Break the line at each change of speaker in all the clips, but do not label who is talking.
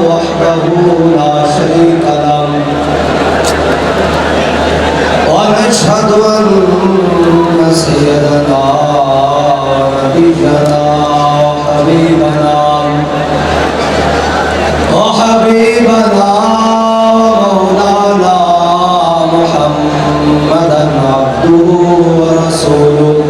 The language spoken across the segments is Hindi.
वहदहू ला शरीका लहू व नशहदु अन्ना सय्यदना नबियना हबीबना व हबीबना मौलाना मुहम्मदन अब्दुहु व रसूलुहु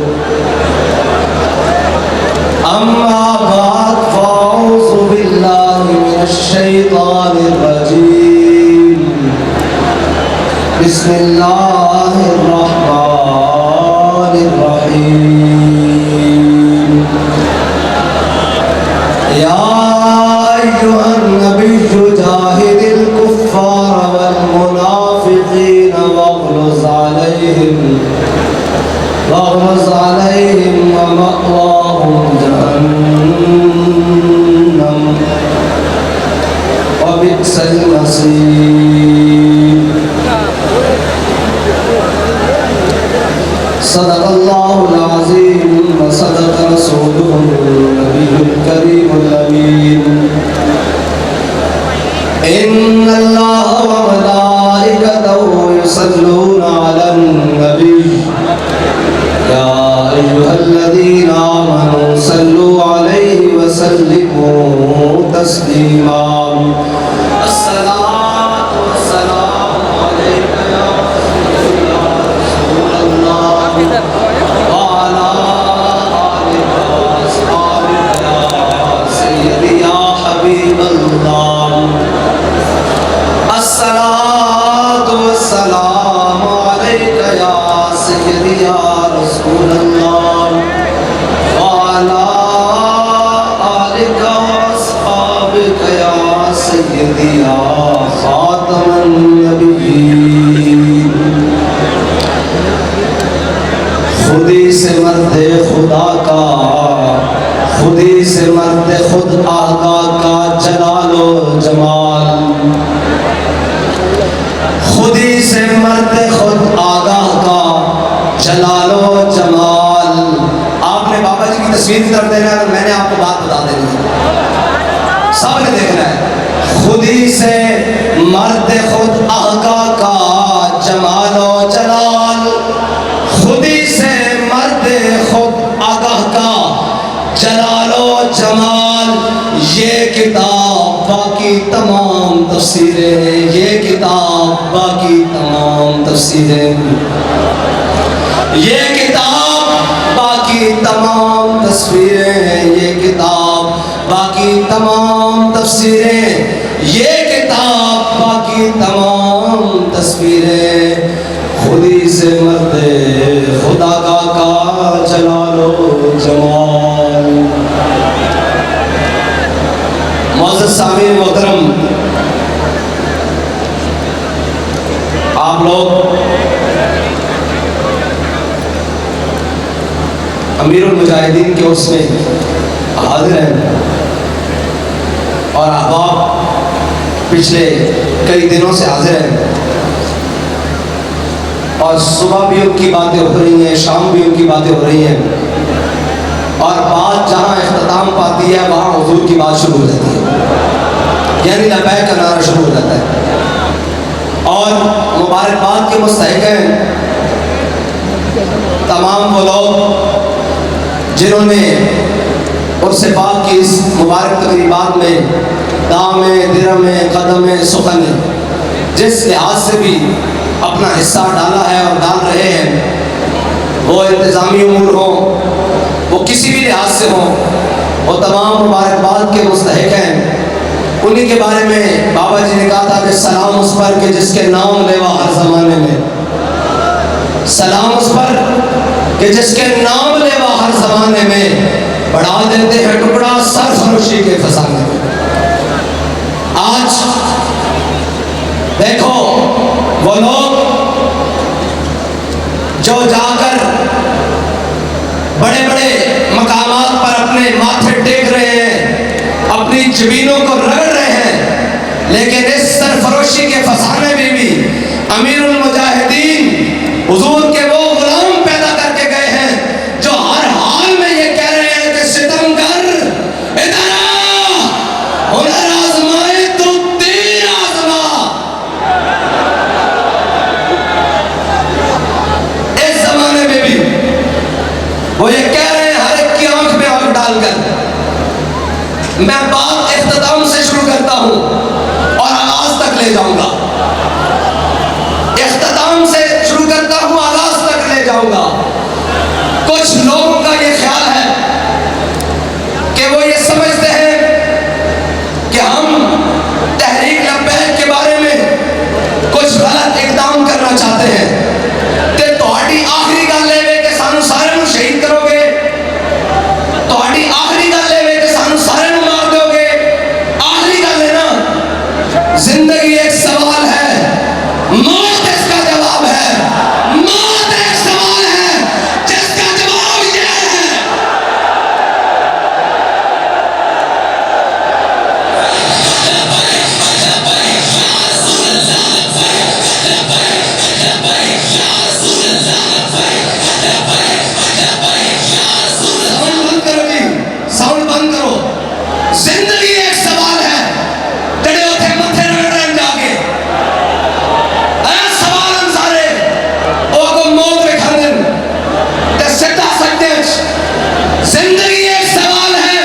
अम्मा बाद फ़अऊज़ु बिल्लाहि मिनश शैतानिर रजीम बिस्मिल्लाहिर रहमानिर रहीम या अय्युहन नबिय्यु जाहिदिल कुफ्फार वल मुनाफिकीन वग़्लुज़ अलैहिम व मअवाहुम जहन्नम व बि'सल मसीर। सदक़ल्लाहुल अज़ीम व सदक़ रसूलुहुल नबियुल करीमुल अमीन। इन्नल्लाह व मलाइकतहु युसल्लूना अलन नबी या अय्युहल्लज़ीना आमनू सल्लु अलैहि व सल्लिमू तस्लीमा। अस्सलातु वस्सलामु अलैका या रसूलल्लाह व अला आलिका व अस्हाबिका या सय्यदी या हबीबल्लाह। अस्सलातु वस्सलामु अलैका या सय्यदी या रसूलल्लाह व अला आलिका व अस्हाबिका या सय्यदी या खातमन नबिय्यीन। खुदी से मर्दे खुदा का, खुदी से मर्दे खुद आका का जलालो जमाल, खुदी से मर्दे खुद आगाह का जलालो जमाल। आपने बाबा जी की तस्वीर की तरफ देखना है, मैंने आपको बात बता देनी है, सबने देखना है। खुदी से मर्दे खुद आका का जमालो जलाल, खुदी से मर्दे खुद आगाह का जलालो जमाल। ये किताब बाकी तमाम तफसीरें हैं, ये किताब बाकी तमाम तफसीरें, ये किताब बाकी तमाम तस्वीरें हैं, ये किताब बाकी तमाम तफसीरें, ये किताब बाकी तमाम तस्वीरें। खुदी से मर्दे खुदा का जलालो जमाल। मुअज़्ज़ज़ सामीन मोहतरम, आप लोग अमीरुल मुजाहिदीन के उसमें हाजिर हैं और अहबाब पिछले कई दिनों से हाजिर हैं और सुबह भी उनकी बातें हो रही हैं, शाम भी उनकी बातें हो रही हैं और बात जहाँ इख्तिताम पाती है वहाँ हुजूर की बात शुरू हो जाती है, यानी लब्बैक का नारा शुरू हो जाता है। और मुबारकबाद के मुस्तहिक़ हैं तमाम वो लोग जिन्होंने उर्स पाक की इस मुबारक तक़रीबात में दामे दिरमे कदमे सुखने जिस लिहाज से भी अपना हिस्सा डाला है और डाल रहे हैं, वो इंतज़ामी उमूर हों, वो किसी भी लिहाज से हों, वो तमाम मुबारकबाद के मुस्तहिक़ हैं। उन्हीं के बारे में बाबा जी ने कहा था कि सलाम उस पर के जिसके नाम लेवा हर ज़माने में, सलाम उस पर कि जिसके नाम लेवा हर ज़माने में, बढ़ा देते हैं टुकड़ा सरफरोशी के फसाने में। आज देखो वो लोग जो जाकर बड़े बड़े मकामात पर अपने माथे टेक रहे हैं, अपनी जमीनों को रगड़ रहे हैं, लेकिन इस सरफरोशी के फसाने में भी अमीरुल मुजाहिदीन हुजूर के वो गुलाम पैदा करके गए हैं जो हर हाल में ये कह रहे हैं कि सितमगर इधर आ, हुनर आजमाए तो मैं बात इख्तिताम से शुरू करता हूं और आगाज तक ले जाऊंगा। इख्तिताम से शुरू करता हूं, आगाज तक ले जाऊंगा। कुछ लोगों का ये ख्याल है कि वो ये समझते हैं कि हम तहरीक लब्बैक के बारे में कुछ गलत इकदाम करना चाहते हैं। ते तोड़ी आखिरी गल है कि सानू सारे नू शहीद करोगे, तोड़ी आखिरी गल है कि सानू सारे नू मार दोगे। आखिरी गल है ना, जिंदगी एक सवाल है, मौत इसका जवाब है। मौत एक सवाल है जिसका जवाब ये है। साउंड बंद करो जी, साउंड बंद करो। जिंदगी एक सवाल है, जड़े उथे मथे रगड़न जाके ऐ सवाल सारे ओ को मौत विखांदन ते सिद्धा सकते। जिंदगी एक सवाल है,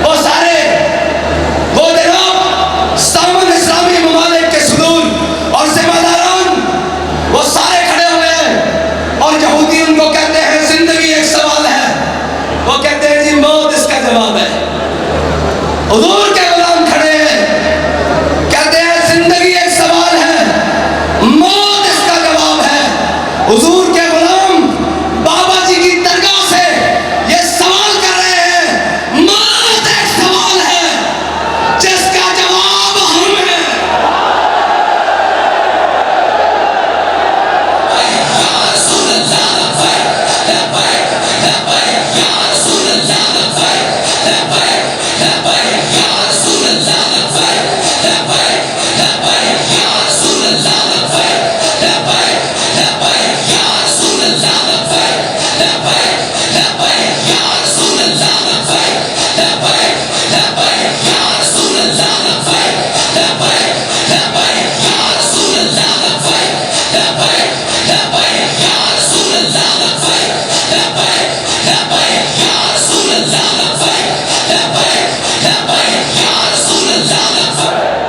वो सारे वो जनाब सामन इस्लामी ममालिक के सुदूर और जिम्मेदारान वो सारे खड़े हुए हैं और यहूदी उनको कहते हैं जिंदगी एक सवाल है। वो कहते हैं जी मौत इसका जवाब है। हुजूर के गुलाम खड़े हैं, कहते हैं जिंदगी एक सवाल है, मौत इसका जवाब है। हुजूर के गुलाम बाबा जी की दरगाह से ये सवाल कर रहे हैं, मौत एक सवाल है जिसका जवाब हम हैं।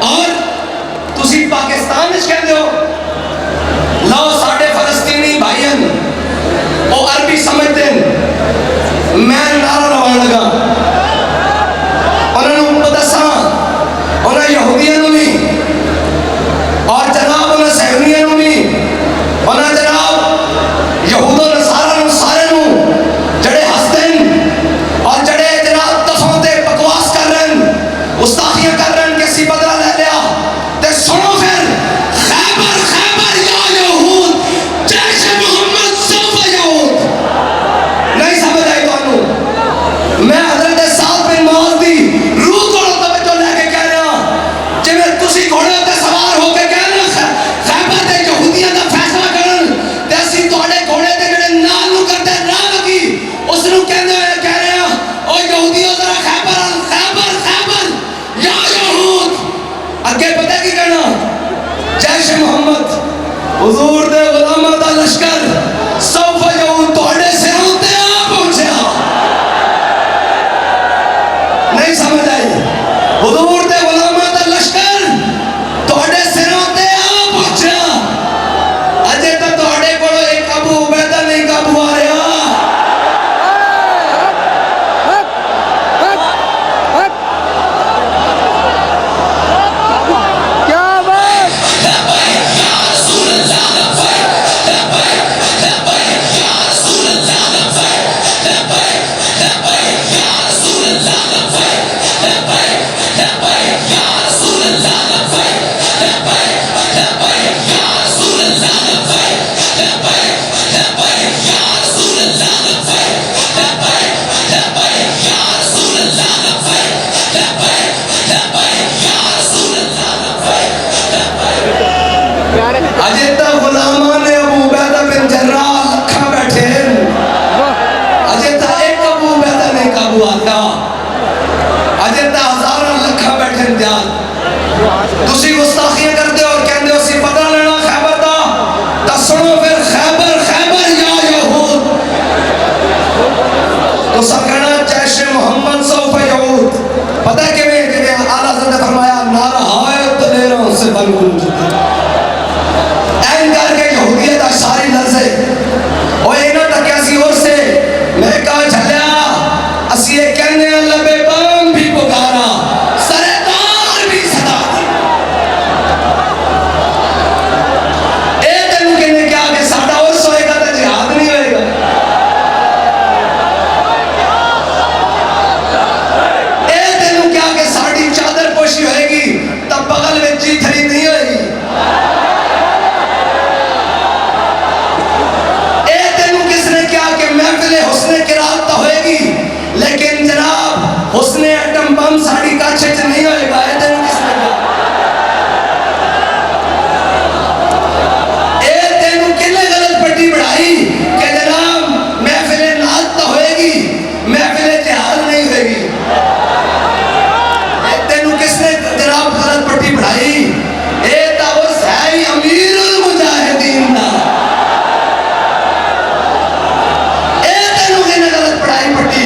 और तुसी पाकिस्तान में कहते हो लो साढ़े फलस्तीनी भाईयन वो अरबी समझते हैं। मैं नारा लवान लगा उन्होंने दसा उन्हें यहूदियों भी और जनाब उन्हें सहनियों भी उन्हें जनाब यहूदों नसारा नू सारे नू जड़े हसते हैं और जड़े जनाब दफों ते बकवास कर रहे हैं, उस्तादियां कर रहे हैं कि सी बदला ले लिया। ते सुनो फिर खैबर खैबर या यहूद जैश मोहम्मद सौफ यहूद। नहीं समझ आई तुहानू? मैं हजरत साद बिन मुआज दी रूह को तवज्जो लेके कह रहा जिवें तुसी घोड़े ते सवार होके कह रहे खैबर ते यहूदियां दा फैसला करन ते असि तुहाडे घोड़े ते जेड़े नाल नू करदे राह लगी उस नू कहंदे होए कह रहे ओ यहूदियों जरा खैबर खैबर खैबर या यहूद। अगे पता की कहना, जैश मोहम्मद हुजूर दे गुलामां दा लश्कर सौफ यहूद तुहाडे सिरों ते आ पहुंचा। नहीं समझ आई? हुजूर दे गुलामां दा लश्कर तुहाडे सिरों ते आ पहुंचा। अजे तो तुहाडे कोल एक अबू उबैदा नहीं काबू आ रहा।
Labbaik
दफा भी कबूल किया ऐन करके यहूदियत दा सारी लफ्ज़ और इन्हां तक सी और से मैं कहा चलिया असी ये कहने लबे बम भी पुकारा सरेदार भी सदा ए तेनू कहने क्या कि साडा उर्स होएगा तो जिहाद नहीं होएगा ए तेनू क्या कि साडी चादर पोशी होएगी तब बगल में चीथड़ी नहीं होएगी ए तेनू किसने क्या कि महफिल हुस्ने किरात तो होएगी लेकिन जनाब हुस्ने एटम बम साड़ी का छच नहीं होएगा ए तेनू किसने कहा ए तेनू किने गलत पट्टी बढ़ाई कि जनाब महफिल नाज तो होएगी महफिल जिहाद नहीं होएगी ए तेनू किसने जनाब गलत पट्टी बढ़ाई ए तावस है ही अमीरुल मुजाहिदीन दा ए तेनू किने गलत पढ़ाई पट्टी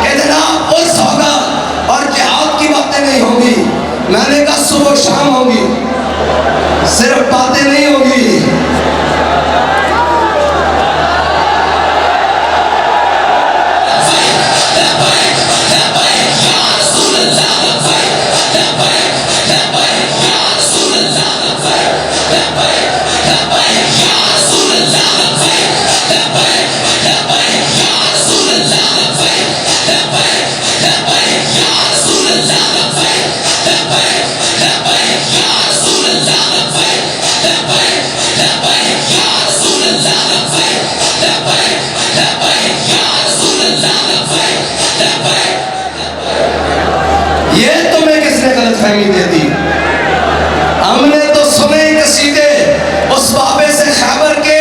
कि जनाब उर्स होगा और जिहाद की बातें नहीं होगी मैंने कहा सुबह शाम होगी सिर्फ बातें नहीं होगी ये तुम्हें किसने गलतफहमी दे दी हमने तो सुने कसीदे उस बाबे से खैबर के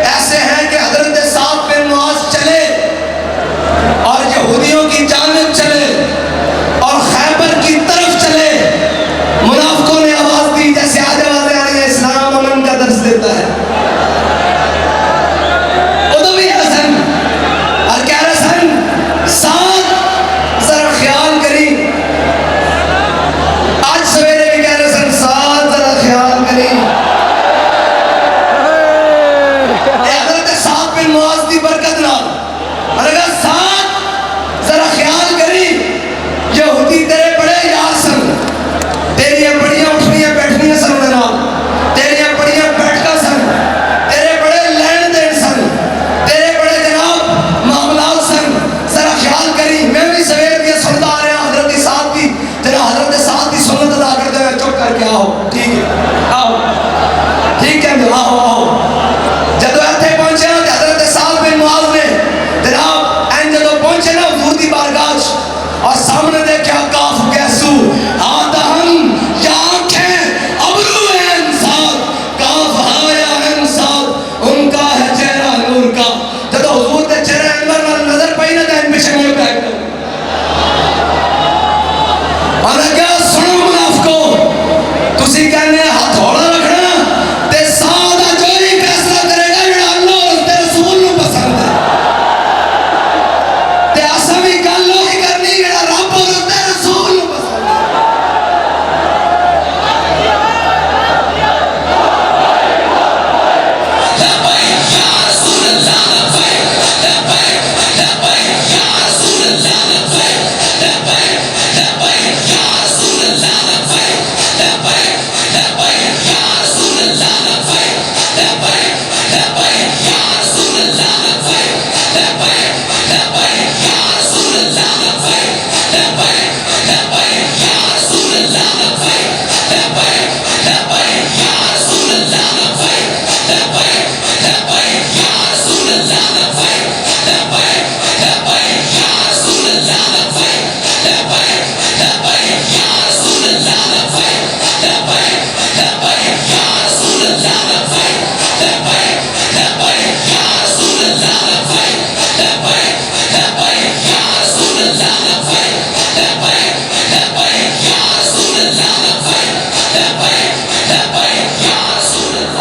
ऐसे हैं कि हजरत साद बिन मुआज चले और यहूदियों की जानिब चले और खैबर की तरफ चले मुनाफिकों ने आवाज दी जैसे आज आवाजें आ रही है इस्लाम अमन का दर्स देता है उदवी हसन और कह रहे सन साद जरा ख्याल करी आज सवेरे भी कह रहे सन साद जरा ख्याल करी हजरत साद बिन मुआज की बरकत नाल मैंने कहा साद जरा ख्याल करी यहूदी तेरे बड़े यार सन तेरिया बड़ियां उठनियां बैठनियां सन उन्हें नाल तेरिया बड़ियां बैठका सन तेरे बड़े लेन देन सन तेरे बड़े जनाब मामलात सन जरा ख्याल करी मैं भी सवेर दिया सुनता आ रहा हजरत साद की तेरा हजरत साद की सुन्नत अदा करते हुए चुप करके आओ ठीक है आओ ठीक है आओ आओ जब इत्थे पहुंचे ना हजरत साद बिन मुआज ने जनाब एंड जब पहुंचे ना हुजूर दी बारगाह और सामने देखा काफ कैसू आदहम या आंखें अबरू इंसान काफ हाया इंसान उनका है चेहरा नूर का जब हुजूर दे चेहरे अंदर नाल नजर पई ना तो इन पीछे मुड़ गए और क्या सुनो मुनाफिको तुसी कहने हाथ हौला रखना ते सादा जो ही फैसला करेगा जेड़ा अल्लाह और उसके रसूल नु पसंद है ते असा भी गल ही करनी जेड़ा रब और उसके रसूल नु पसंद है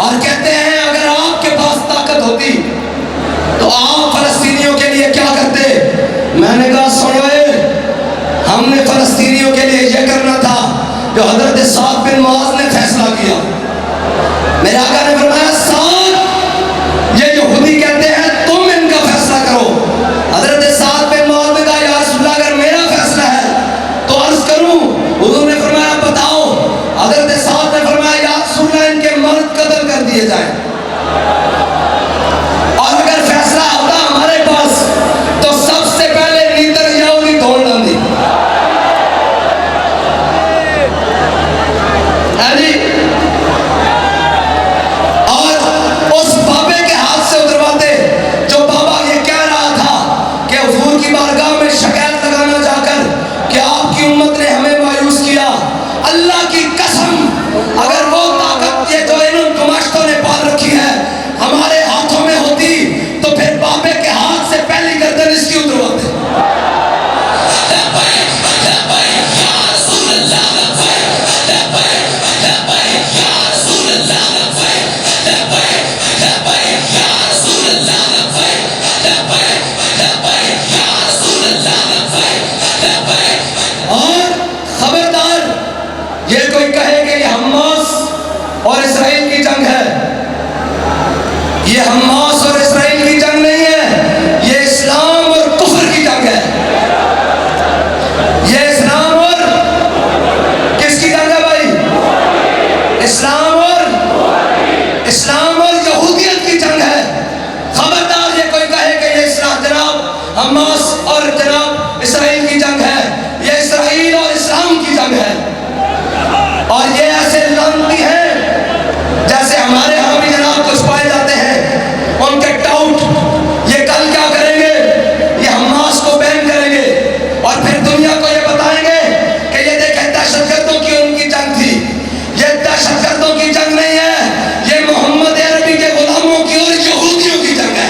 और कहते हैं अगर आपके पास ताकत होती तो आप फलस्तीनियों के लिए क्या करते। मैंने कहा सुनो, हमने फलस्तीनियों के लिए यह करना था जो हजरत साद बिन मुआज ने फैसला किया। मेरे आका ने फरमाया साद, ये यहूदी कहते हैं तुम इनका फैसला करो। हजरत साद बिन मुआज़ ने कहा या रसूलल्लाह अगर मेरा फैसला है तो अर्ज करूं। हुजूर ने फरमाया बताओ। हजरत साद ने फरमाया या रसूलल्लाह इनके मर्द कत्ल कर दिए जाए, और अगर फैसला होता हमारे पास तो सबसे पहले नींदर यहूदी तोड़ डाली। और उस बाबे के हाथ से उतरवाते जो बाबा ये कह रहा था कि हुजूर की बारगाह में शिकायत लगाना जाकर कि आपकी उम्मत ने हमें मायूस किया। अल्लाह की कसम अगर वो ताकत ये जो इन गुमाश्तों ने पाल रखी है हमारे हाथों में होती तो फिर बाबे के हाथ से पहली गर्दन इसकी उतरवाते। और खबरदार ये कोई कहे कि ये हमास और इसराइल की जंग है, ये हमास और इसराइल की जंग नहीं है, ये इस्लाम और कुफर की जंग है। ये इस्लाम और किसकी जंग है भाई? इस्लाम और यहूदियत की जंग है। खबरदार ये कोई कहे कि ये इस्लाम जनाब हमास और जनाब इसराइल की जंग है, ये इसराइल और इस्लाम की जंग है। और ये ऐसे लानती हैं जैसे हमारे यहाँ भी जनाब कुछ पाए जाते हैं उनके टाउट, ये कल क्या करेंगे, ये हमास को बैन करेंगे और फिर दुनिया को ये बताएंगे कि ये देखें दहशतगर्दों की उनकी जंग थी। ये दहशतगर्दों की जंग नहीं है, ये मोहम्मद अरबी के गुलामों की और यहूदियों की जंग है।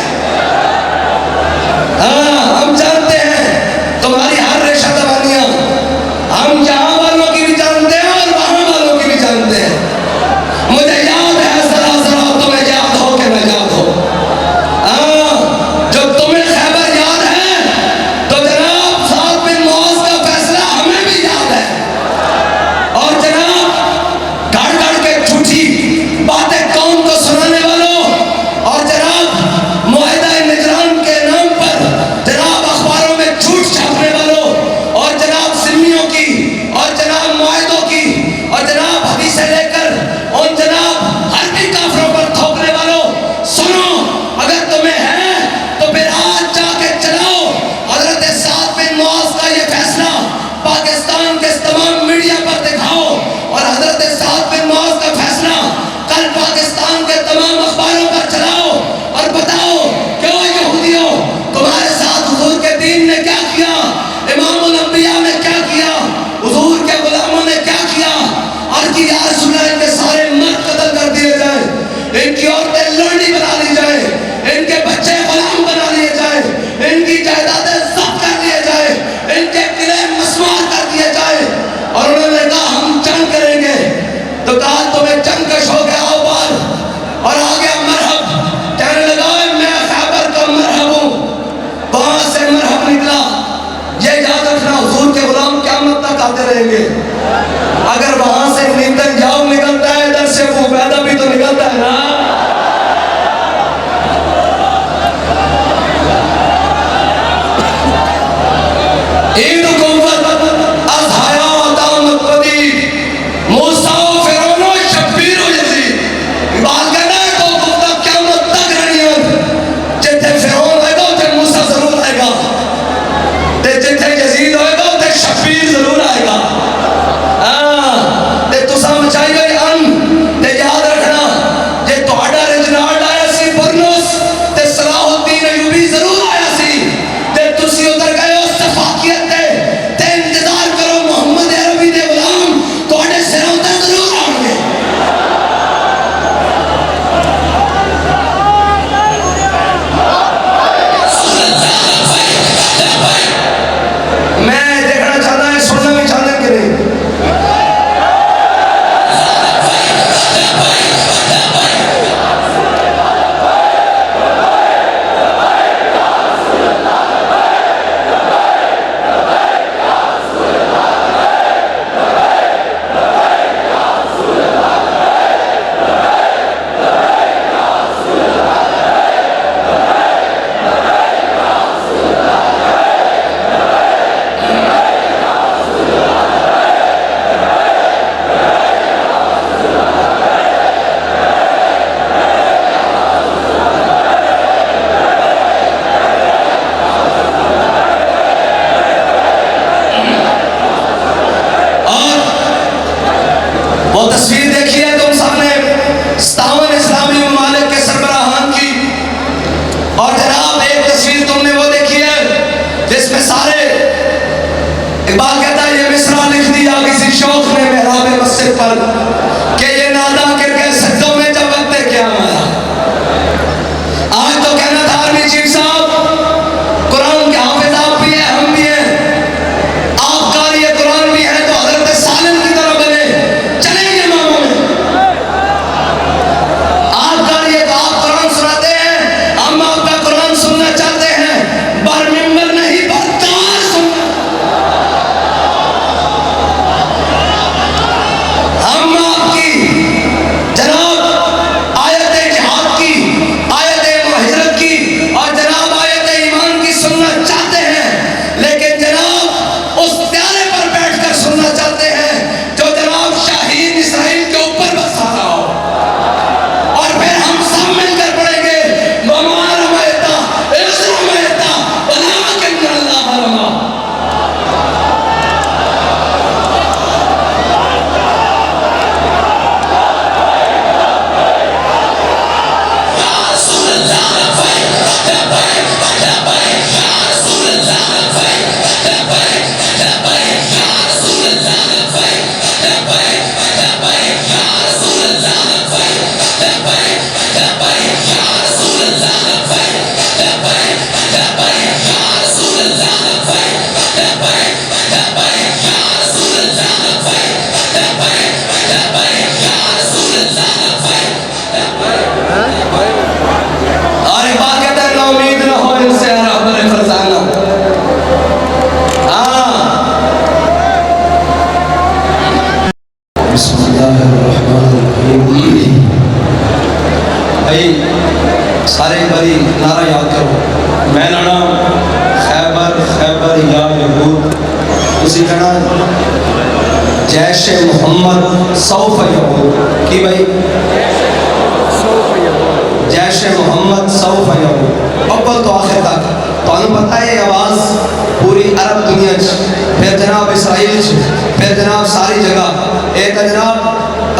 हाँ हम जानते हैं तुम्हारी हर रेशा दबानियां, हम यहाँ वालों की भी जानते हैं और वहाँ वालों की भी जानते हैं। मुझे याद है जरा जरा, तुम्हें याद हो कि मैं याद हो। जो तुम्हें खैबर याद है तो जनाब साद बिन मुआज़ का फैसला हमें भी याद है। और जनाब घड़ घड़ के झूठी बातें कौम को सुनाने वालों और जनाब मुआहिदा निजरान के नाम पर जनाब अखबारों में झूठ छापने वालों और जनाब सिम्मियों की और जनाब मुआहिदों की और जनाब हदीसें लेकर उन जनाब हरबी काफिरों पर थोपने वालों, सुनो अगर तुम्हें है तो फिर आज जाके चलाओ हजरत साद बिन मुआज़ का ये फैसला पाकिस्तान के तमाम मीडिया पर दिखाओ और हजरत साद बिन मुआज़ का फैसला कल पाकिस्तान के तमाम अखबारों पर चलाओ और बताओ क्यों यहूदियों तुम्हारे साथ हुजूर के दीन ने क्या किया, इमामुल अंबिया ने क्या किया, हुजूर के गुलामों ने क्या किया। और कि या रसूलल्लाह इनके सारे मर्द कत्ल कर दिए जाए, इनकी औरतें लोंडी बना ली जाए, इनके बच्चे गुलाम बना लिए जाए, इनकी जायदादें जब्त कर लिए जाए, इनके किले मस्मार कर दिए जाए। और उन्होंने कहा हम जंग करेंगे। तो कहा तुम्हें जंग का शौक है, आओ बाहर। और आ गया मरहब, कहने लगा मैं खैबर का मरहब हूँ। वहां से मरहब निकला। ये याद रखना हुजूर के गुलाम क़यामत तक आते रहेंगे। अगर वहां से नींदर जाओ निकलता है, इधर से वो पैदा भी तो निकलता है ना। बिस्मिल्लाहिर्रहमानिर्रहीम। भाई सारे बड़ी नारा याद करो। मैं लाना खैबर खैबर या यहूद, उसी कहना जैश मोहम्मद सौफ यहूद की भाई जैश मोहम्मद सौफ यहूद अव्वल तो आखिर तक। तो पता है आवाज़ पूरी अरब दुनिया फिर जनाब इसराइल फिर जनाब सारी जगह ये तो जनाब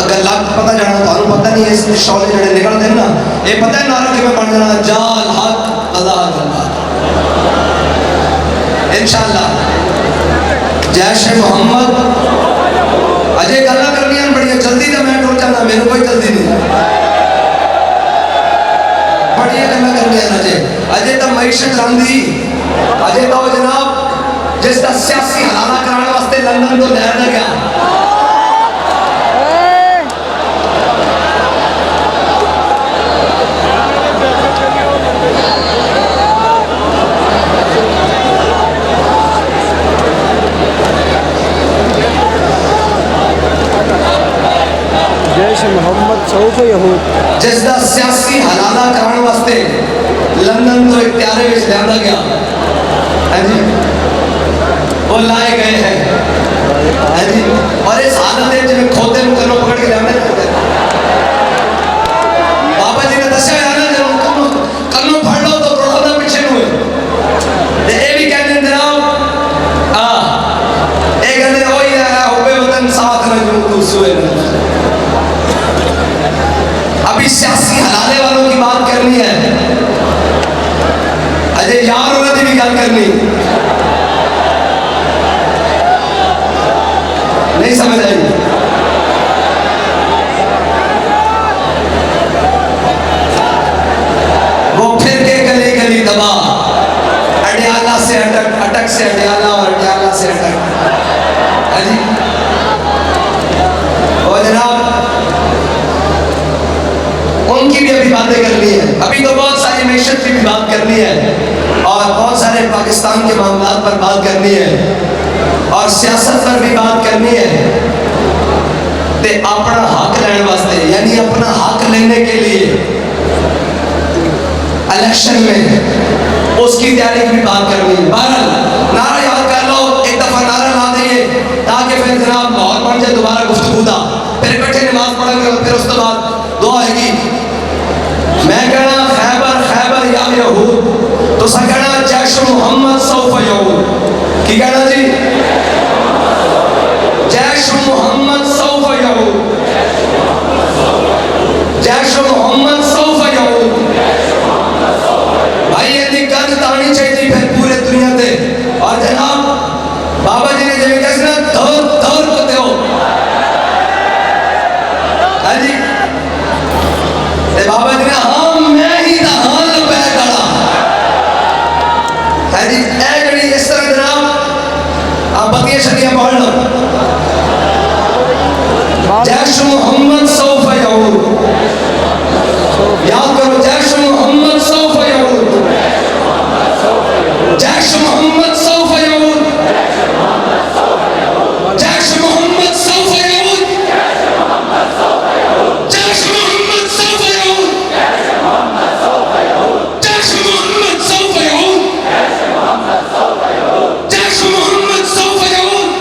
अगर लग पता जाना तो पता नहीं है इस शौले जड़े निकलते हैं ना ये पता है नारा कि बन जाना जाल हक अल्लाह इंशाअल्लाह। जैश मोहम्मद अजय गल्ला करनी बड़ी जल्दी तो मैं टुर जाना मेरे कोई जल्दी नहीं बड़ी गल्ला करनी अजय अजय तो मैशत रंधी अजय तो जनाब जिसका सियासी हलाना कराने वास्ते लंदन को लैर न गया।
जैश मोहम्मद सौफ यहूद
जिसका सियासी हलाना कराने वास्ते लंदन तो एक त्यारे में लिया गया है जी वो लाए गए हैं है जी और इस हालत में जिन्हें खोते में कनो पकड़ के लाने बाबा जी ने दशा याना जब कनो फड़ लो तो रोड़ा पीछे हुए ये भी कहते हैं जनाब एक कहते हैं वही है हुबे वतन साथ में जो दूसरे अभी सियासी हलाले वालों की बात करनी है अजय यार उन्होंने भी गल करनी नहीं समझ आई। वो फिर के गली गली दबा अडियाला से अटक अटक से अडियाला और अडियाला से अटक अजी और जनाब उनकी भी अभी बातें करनी है। अभी तो बहुत सारी मैशत की भी बात करनी है और बहुत सारे पाकिस्तान के मामलात पर बात करनी है और सियासत पर भी बात करनी है। ते अपना हक लेने वास्ते यानी अपना हक लेने के लिए इलेक्शन में उसकी तैयारी की भी बात करनी है। बहरहाल नारा याद कर लो एक दफा नारा ला देंगे ताकि फिर जनाब माहौल बन जाए दोबारा गुफ्तगू का फिर इकट्ठे नमाज पढ़ेंगे फिर उसके बाद दुआ आएगी। मैं कहना खैबर खैबर या यहूद तो सा कहना जैश मोहम्मद सौफ यहूद की कहना जी जैश मोहम्मद सौफ यहूद जैश मोहम्मद सौफ यहूद भाई ये गंज तानी चाहिए फिर पूरे दुनिया से और जनाब बाबा जी ने जब कैसे ना दौर दौर को दो हाँ जी बाबा जी ने हाँ मैं ही था हाँ लपै खड़ा है जी ए जड़ी इस तरह जनाब आप बतिया शरिया पढ़ लो जैश मोहम्मद सौफ यहूद याद करो जैश मोहम्मद सौफ यहूद जैश मोहम्मद सौफ यहूद जैश मोहम्मद सौफ यहूद जैश मोहम्मद सौफ यहूद जैश मोहम्मद सौफ यहूद जैश मोहम्मद सौफ यहूद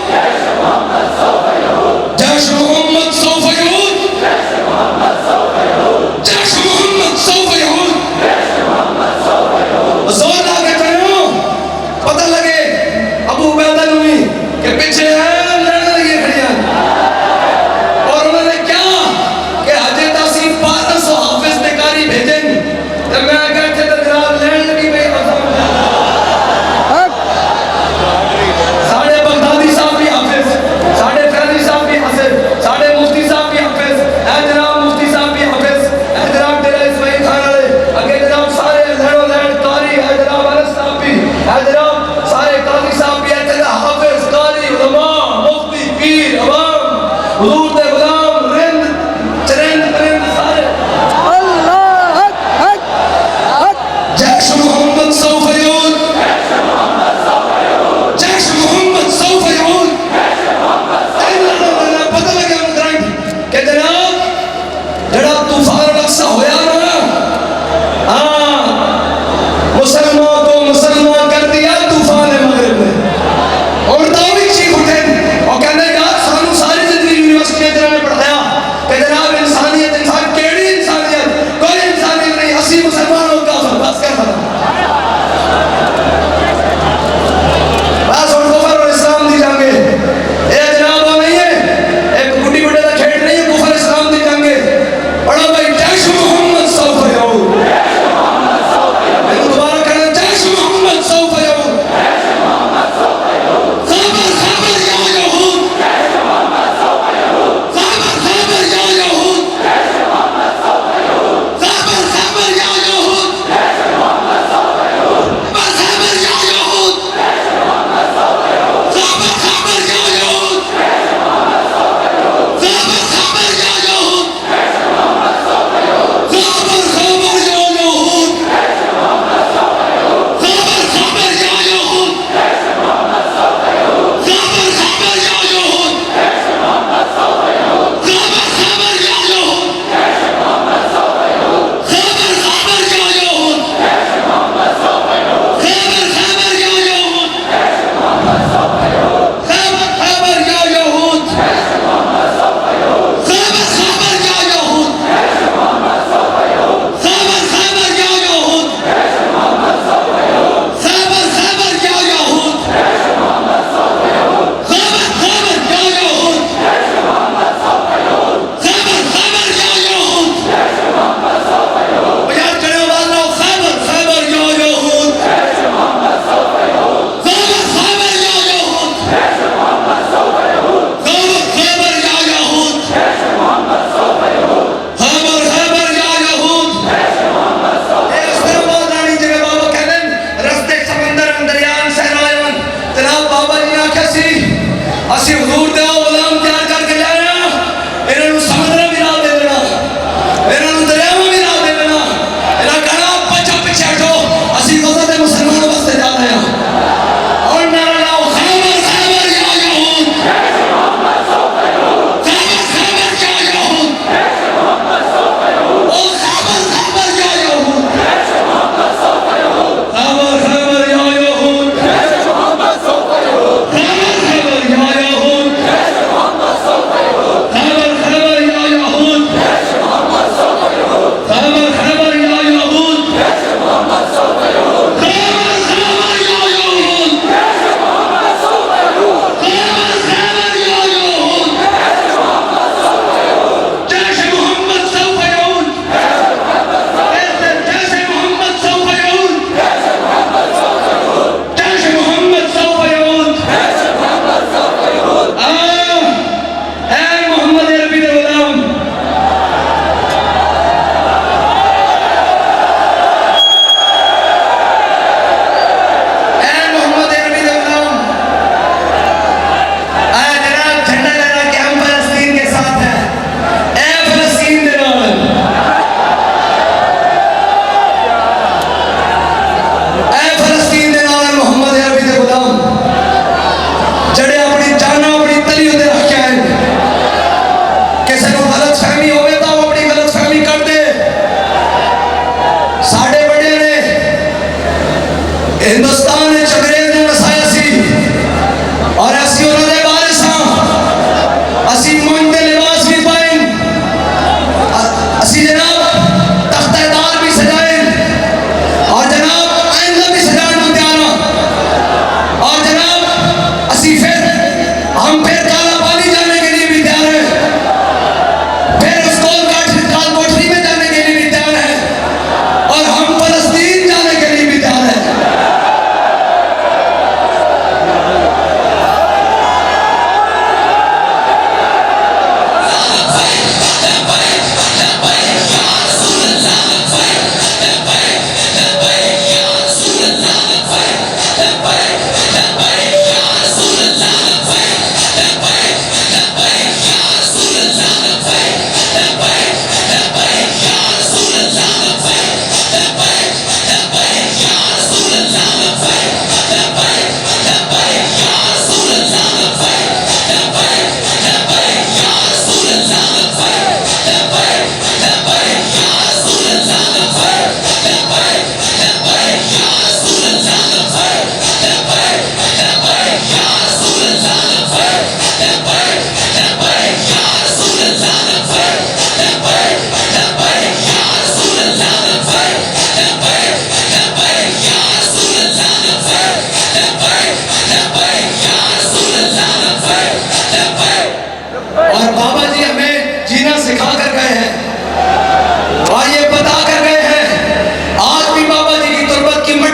जैश मोहम्मद सौफ यहूद जैश मोहम्मद सौफ यहूद जोर लाके चलो पता लगे अबू उबैदा नूरी के पीछे है लड़ने लगी खड़ियां और उन्होंने क्या कि हजे तासी 1200 हाफिज ने कारी भेजे तो मैं अगर थे तो जनाब लड़ने लगी भाई साढ़े बगदादी साहब भी हाफिज साढ़े फैजी साहब भी हाफिज साढ़े मुफ्ती साहब भी हाफिज है जनाब मुफ्ती साहब भी हाफिज है जनाब तेरा इस्माइल खान वाले अगे जनाब सारे लड़ो लड़ कारी है जनाब अनस साहब भी है जनाब सारे काजी साहब भी है तेरा हाफिज कारी उलमा मुफ्ती पीर अवाम हुजूर दे गुलाम रिंद चरंद परिंद सारे
अल्लाह हक
जैश मोहम्मद सौफ यहूद जैश मोहम्मद सौफ यहूद पता लगे हम ग्रांट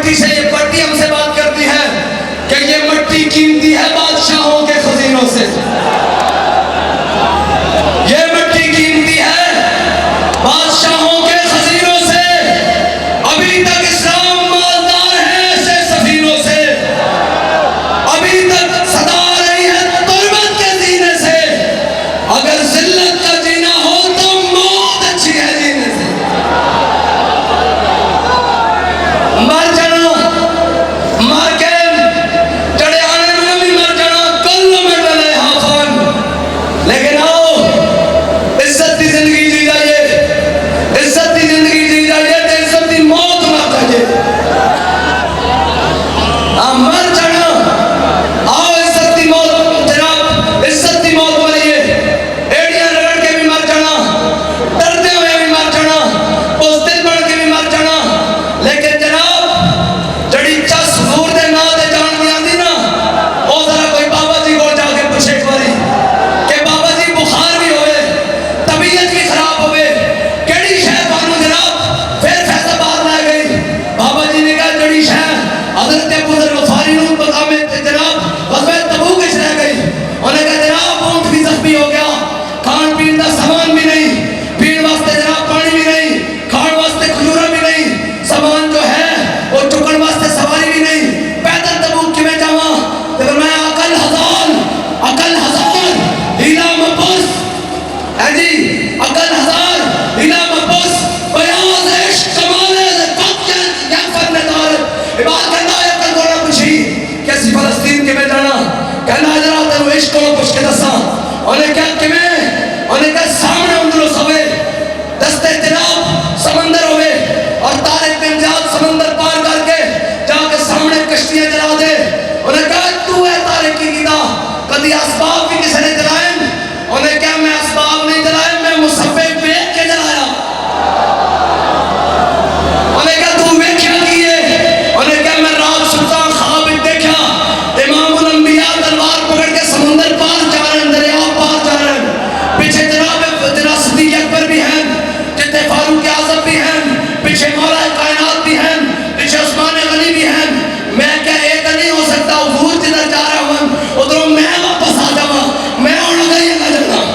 मट्टी से ये पट्टी हमसे बात करती है कि ये मट्टी कीमती है बादशाहों के खजीनों से, ये मट्टी कीमती है बादशाहों के खजीनों से। अभी तक इस्लाम मालदार है ऐसे सफीनों से, अभी तक सदा रही है तुर्बत के जीने से। अगर जिल्लत का जीना हो तो मौत अच्छी है जीने से। मर जाना, मर के चढ़े आने में भी मर जाना, कल में डले हाफान, लेकिन आओ इज्जत की जिंदगी जी जाइए, इज्जत की जिंदगी जी जाइए तो इज्जत की मौत ना चाहिए। मर जाना, आओ इज्जत की मौत, जनाब इज्जत की मौत मरिए, एड़ियां रगड़ के भी मर जाना, डरते हुए भी मर जाना, बुज़दिल बन के भी मर जाना। लेकिन जनाब जड़ी चस हजूर दे नां ते जान नहीं आंदी ना, ओ जरा कोई बाबा जी को जाके पूछे एक बारी कि बाबा जी बुखार भी होवे, तबीयत भी खराब होवे, केड़ी शय तुहानू जनाब फिर फैसलाबाद लै गई। बाबा जी ने कहा जड़ी शय हजरत अबू ज़र गफारी नू मकामे जनाब ग़ज़वे तबूक विच रह गई। उन्हें कहा जनाब ऊंट भी जख्मी हो गया, खान पीन का सामान भी नहीं, पीने वास्ते जनाब पानी भी नहीं, खाने वास्ते खजूरा भी नहीं, सामान जो है वो चुकन वास्ते सवारी भी नहीं, पैदल तबूक किवें जावां? ते मैं अकल हजार हीला मबूस है जी, अकल हजार हीला मबूस बयान इश्क कमाल कब या फन्नदार इबाद कहना है अकल को ना पूछी कैसी फलस्तीन किवें जाना, कहना जरा तेरे इश्क को पूछ के दसा। उन्हें क्या किवें? उन्हें क्या सामने अंदर होवे दस्ते जनाब समंदर होवे और तारिक बिन ज़ियाद समंदर पार करके जाके सामने कश्तियां जला दे। उन्हें कहा तू है तारिक की गिदा, कभी असबाब भी किसी ने जलाए? उन्हें क्या मैं असबाब नहीं जलाए, मैं मुसब्बिब देख के जलाया। उन्हें क्या तू वेख्या की है? उन्हें क्या मैं रात सुल्तान ख्वाब देखा इमामुल अंबिया तलवार पकड़ के समुंदर पार जा रहे हैं, दरिया पार जा रहे हैं, पीछे जनाब सिद्दीक़ अकबर भी हैं, जितने फारूक आज़म भी हैं, पीछे मौला कायनात भी हैं, पीछे उस्मान गनी भी हैं। मैं क्या एक नहीं हो सकता? हुजूर जिधर जा रहा हूं उधरों मैं वापस आ जाऊंगा, मैं उड़ गई ना जाना।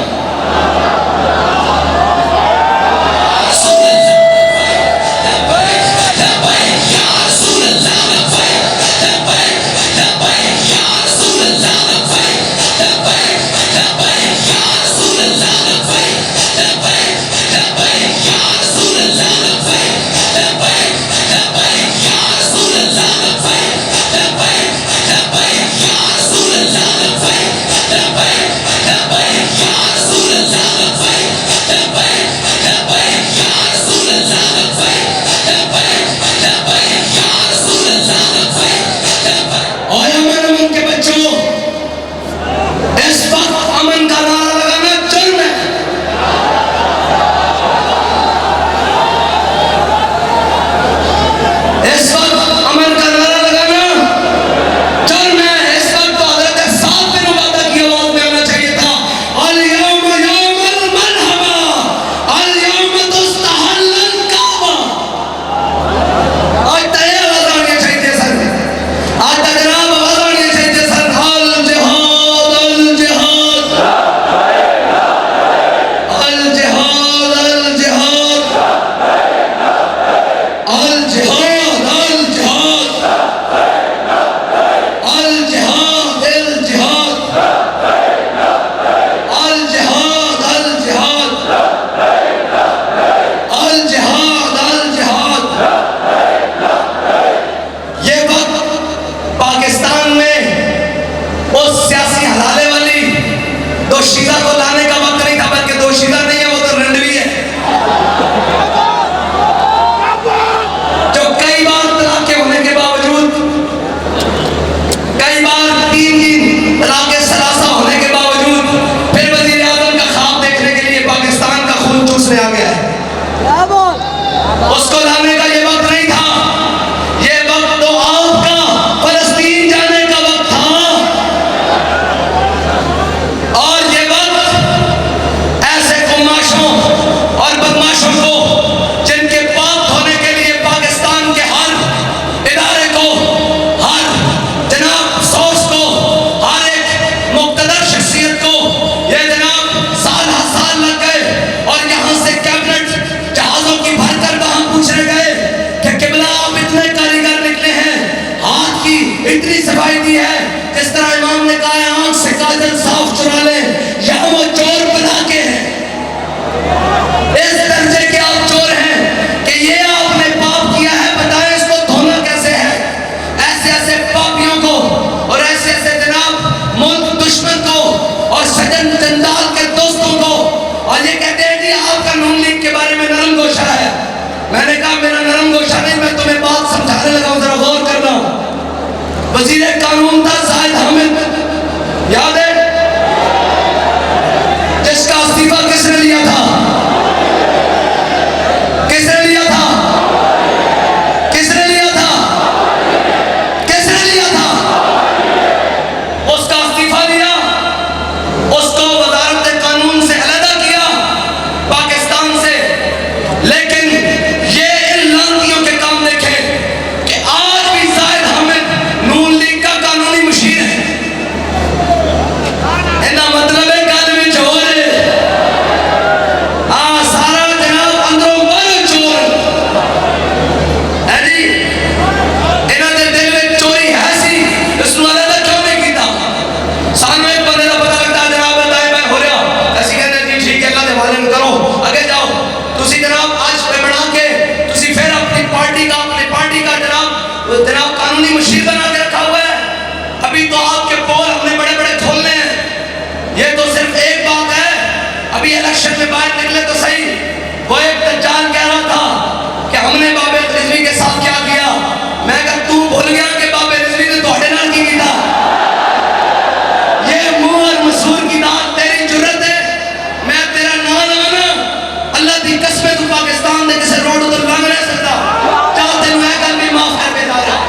इतनी सफाई दी है, जिस तरह इमाम ने कहा है आंख से काजल साफ चुरा ले, यहाँ वो चोर बना के है। इस दर्जे के आप चोर हैं कि ये आपने पाप किया है, बताएं इसको धोना कैसे है। ऐसे ऐसे पापियों को और ऐसे ऐसे जनाब मुल्क दुश्मन को और सजन जंजाल के दोस्तों को, और ये कहते हैं जी आपका नून लीग के बारे में नरम गोशा है। मैंने कहा मेरा नरम गोशा नहीं, मैं तुम्हें बात समझाने लगा हूं, जरा गौर करना। वजीर कानून था जाहिद हामिद, याद है, जिसका इस्तीफा किसने लिया था? किसने लिया था? किसने लिया था? किसने लिया था? उसका इस्तीफा लिया, उसको वजारत कानून से अलग किया पाकिस्तान से। लेकिन ये इन लांतियों के काम देखे कि आज भी जाहिद हामिद नून लीग का कानूनी मुशीर है। इनका मतलब है गल में चोर है। हाँ, सारा जनाब अंदरों बाहरों चोर है जी। इन्हों के दिल में चोरी है सी, इसको अलग क्यों नहीं किया? सानू एक बंदे का पता लगता जनाब बताए मैं हो रहा, ऐसी कहते जी ठीक है अल्लाह के हवाले करो, आगे जाओ। तुसी जनाब आज पे बना के तुसी फिर अपनी पार्टी का जनाब कानूनी मुशीर बना के रखा हुआ है। अभी तो आपके पोल हमने बड़े बड़े खोलने हैं। ये तो सिर्फ एक बात है, अभी इलेक्शन में बाहर निकले तो सही। वो एक दज्जाल कह रहा था कि हमने बाबे रिजवी के साथ क्या किया। मैं कहा तू भूल गया कि बाबे रिजवी ने तोड़े नाल की किया। ये मुंह और मसूर की दात तेरी जुर्रत है, मैं तेरा नाम लाना अल्लाह की कसम, तू पाकिस्तान के किसी रोड उधर लंघ नहीं सकता। जा तेन मैं कल भी माफ कर के जा रहा।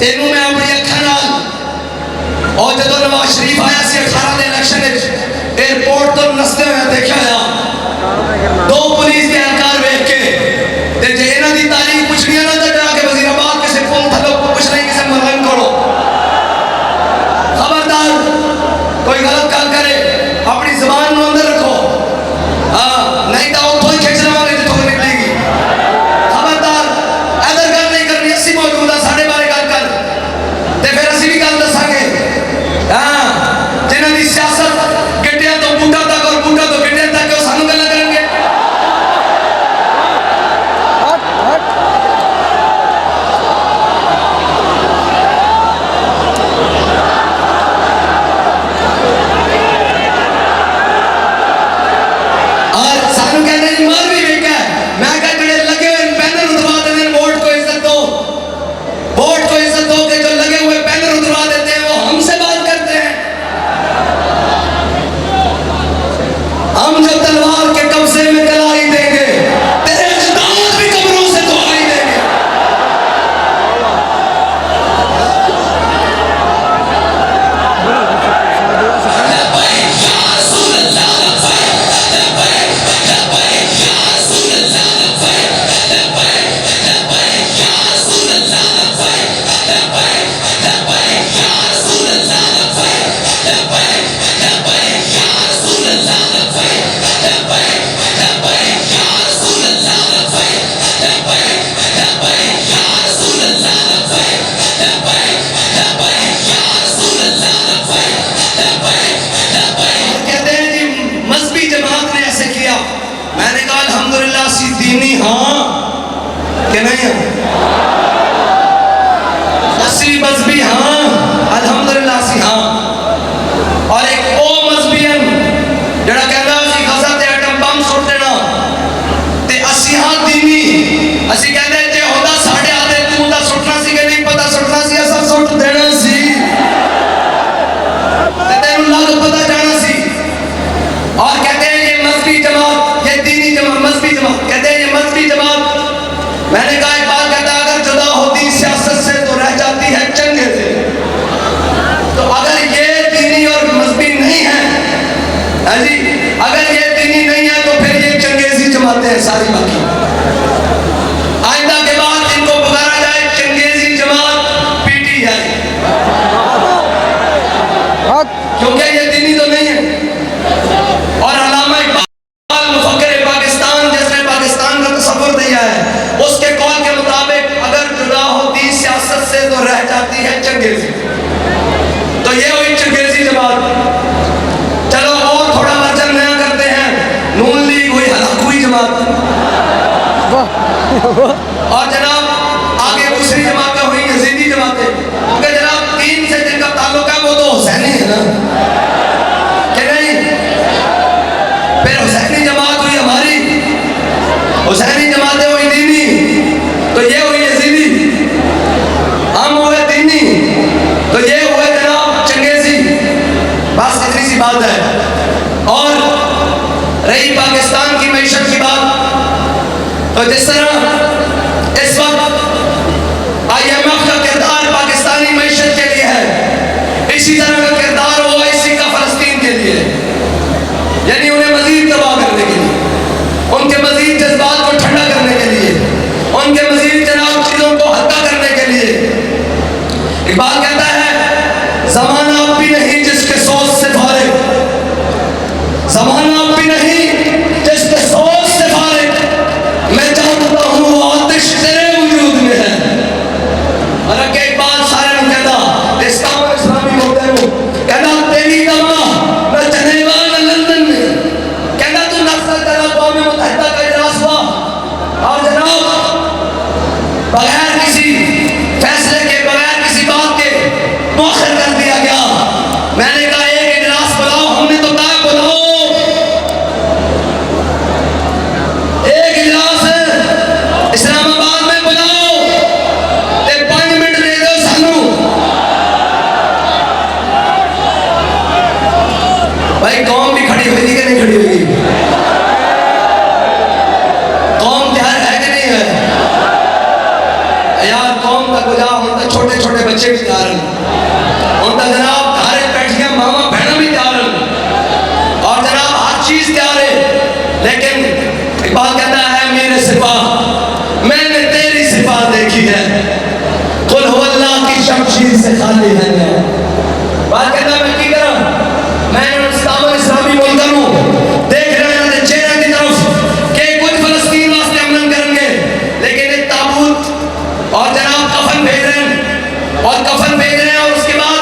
तेनू मैं अपनी अखा नाल और जो नवाज शरीफ आया सी 18 के इलेक्शन एयरपोर्ट तो नसते हुए देखा है। दो पुलिस के एहलकार वेख के ते जे इन्हां दी तारीफ पुछनी है ना तो जाके वजीराबाद किसी पुल थलो पुछ नहीं किसी मरलन करो। खबरदार कोई गलत काम करे अपनी जुबान नु अंदर रखो, हाँ नहीं तो उतो ही खिंच लवांगे जिथों निकलेगी। खबरदार इधर गल नहीं करनी, अस्सी मौजूद है साढ़े बारे गल कर। मैंने कहा अल्हम्दुलिल्लाह सी दीनी हाँ कि नहीं है, असी मजहबी हाँ अल्हम्दुलिल्लाह सी हाँ। और एक ओ मजहबीन जड़ा कहता सी गजा ते एटम बम सुट देना ते असी हाँ दीनी, असी कहते जे होता साढ़े आधे तू दा सुटना सी कि नहीं पता सुटना सी, असा सुट देना सी ते तेनू लग पता जाना सी। और कहते हैं ये मजहबी जमात, ये दीनी जमात, मजहबी जमात, कहते हैं ये मजहबी जमात। मैंने कहा एक बात कहता अगर जुदा होती सियासत से तो रह जाती है चंगे से, तो अगर ये दीनी और मजहबी नहीं है जी, अगर ये दीनी नहीं है तो फिर ये चंगेजी जमाते हैं सारी बाकी। आइंदा के बाद इनको पुकारा जाए चंगेजी जमात पीटीआई, क्योंकि ये दीनी तो नहीं है। और अल्लामा इकबाल मुफक्किर पाकिस्तान जिसने पाकिस्तान का तस्वुर दिया है, उसके कौल के मुताबिक अगर जुदा होती सियासत से तो रह जाती है चंगेजी, तो ये हुई चंगेजी जमात। चलो और थोड़ा वर्जन नया करते हैं, नून लीग हुई हलाकुई जमात। और जनाब आगे दूसरी जमातें हुई यजीदी जमातें, क्योंकि जनाब दीन से जिनका ताल्लुक है वो तो हुसैनी है ना कि नहीं। फिर हुसैनी जमात हुई हमारी, हुसैनी जमातें हुई दीनी, तो ये हुई यजीदी, हम हुए दीनी, तो ये हुए जनाब चंगेजी। बस इतनी सी बात है। और रही पाकिस्तान की मैशत की बात, तो जिस तरह इस वक्त IMF का किरदार पाकिस्तानी मैशत के लिए है, इसी तरह का किरदार OIC का फलस्तीन के लिए, यानी उन्हें मजीद तबाह करने के लिए, उनके मजीद जज्बात को ठंडा करने के लिए, उनके मजीद जनाब चीजों को हल्का करने के लिए। इकबाल कहता है जमाना अब भी नहीं जिसके सोच से फारिग, जमाना अब भी नहीं जिसके सोच से फारिग, मैं जानता हूँ वो आतिश तेरे वजूद में है। और अगे इकबाल सारे लोग कहता इस्लामी होते हो, कहता तेरी दवा न जनेवा न लंदन में, कहता तू नक्सल तेरा कौम मुत्तहिदा का इजलास हुआ और जनाब बगैर किसी फैसले के, बगैर किसी बात के मौखर कर दिया गया। मैंने कहा एक इजलास बुलाओ, हमने तो कहा बुलाओ एक इजलास इस्लामाबाद में बुलाओ ते 5 मिनट दे दो सानू। भाई कौम भी खड़ी हुई थी कि नहीं खड़ी हुई? कौम तैयार है कि नहीं है यार? कौम का गुजा होता छोटे छोटे बच्चे भी तैयार हैं, उनका जनाब घर बैठिया मामा बहना भी तैयार हैं, और जनाब हर चीज तैयार है। लेकिन इकबाल कहता है मेरे सिपा, मैंने तेरी सिपा देखी है, कुल हु अल्लाह की शमशीर से खाली है। बात कहता मैं की करा, मैं इस्लामी मुल्क करूं, देख रहे हैं चेहरे की तरफ कि कुछ फलस्तीन वास्ते अमन करेंगे, लेकिन एक ताबूत और जनाब कफन भेज रहे हैं, और कफन भेज रहे हैं, और उसके बाद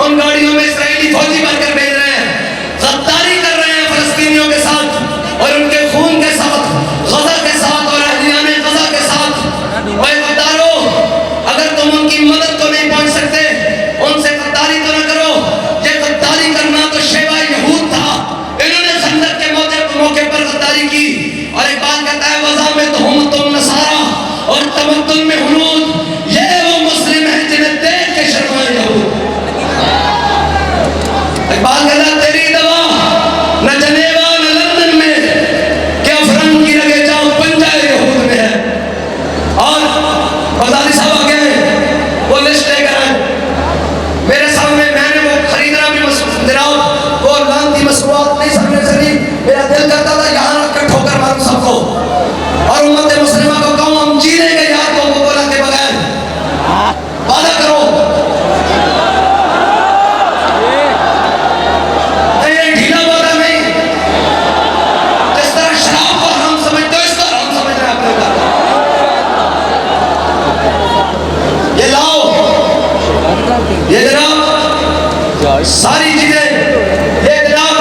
उन गाड़ियों में इसराइली फौजी भरकर भेज रहे हैं, गद्दारी कर रहे हैं फलस्तीनियों के साथ और उनके खून के साथ, गजा के साथ और अहलियाने गजा के साथ। ओए गद्दारों, अगर तुम उनकी मदद को नहीं पहुंच सकते, उनसे गद्दारी तो न करो। ये गद्दारी करना तो शेवा यहूद था, इन्होंने खंदक के मौके पर गद्दारी की। और एक बात कहता है वज़ा में तुम नसारा और तमद्दुन में हुनूद, ये वो मुस्लिम हैं जिन्हें देख के शर्माए यहूद। इकबाल कहता है तेरी दवा न जनेवा न लंदन में, क्या अफरंग की लगे जाओ पंजाब यहूद में है। और बदाली साहब आ गए, वो लिस्ट लेकर आए मेरे सामने, मैंने वो खरीदना भी जनाब वो लानती मसरूआत नहीं समझने चली। मेरा दिल करता था यहाँ रख कर ठोकर मारूं सबको, और उम्मत मुस्लिमा को कहूँ हम जी लेंगे यार को बोला के बगैर, वादा करो। नहीं ढीला वादा नहीं, जिस तरह शराब को हम समझते हो इसको हम समझ रहे हैं अपने का। ये लाओ, ये जनाब सारी चीजें, ये जनाब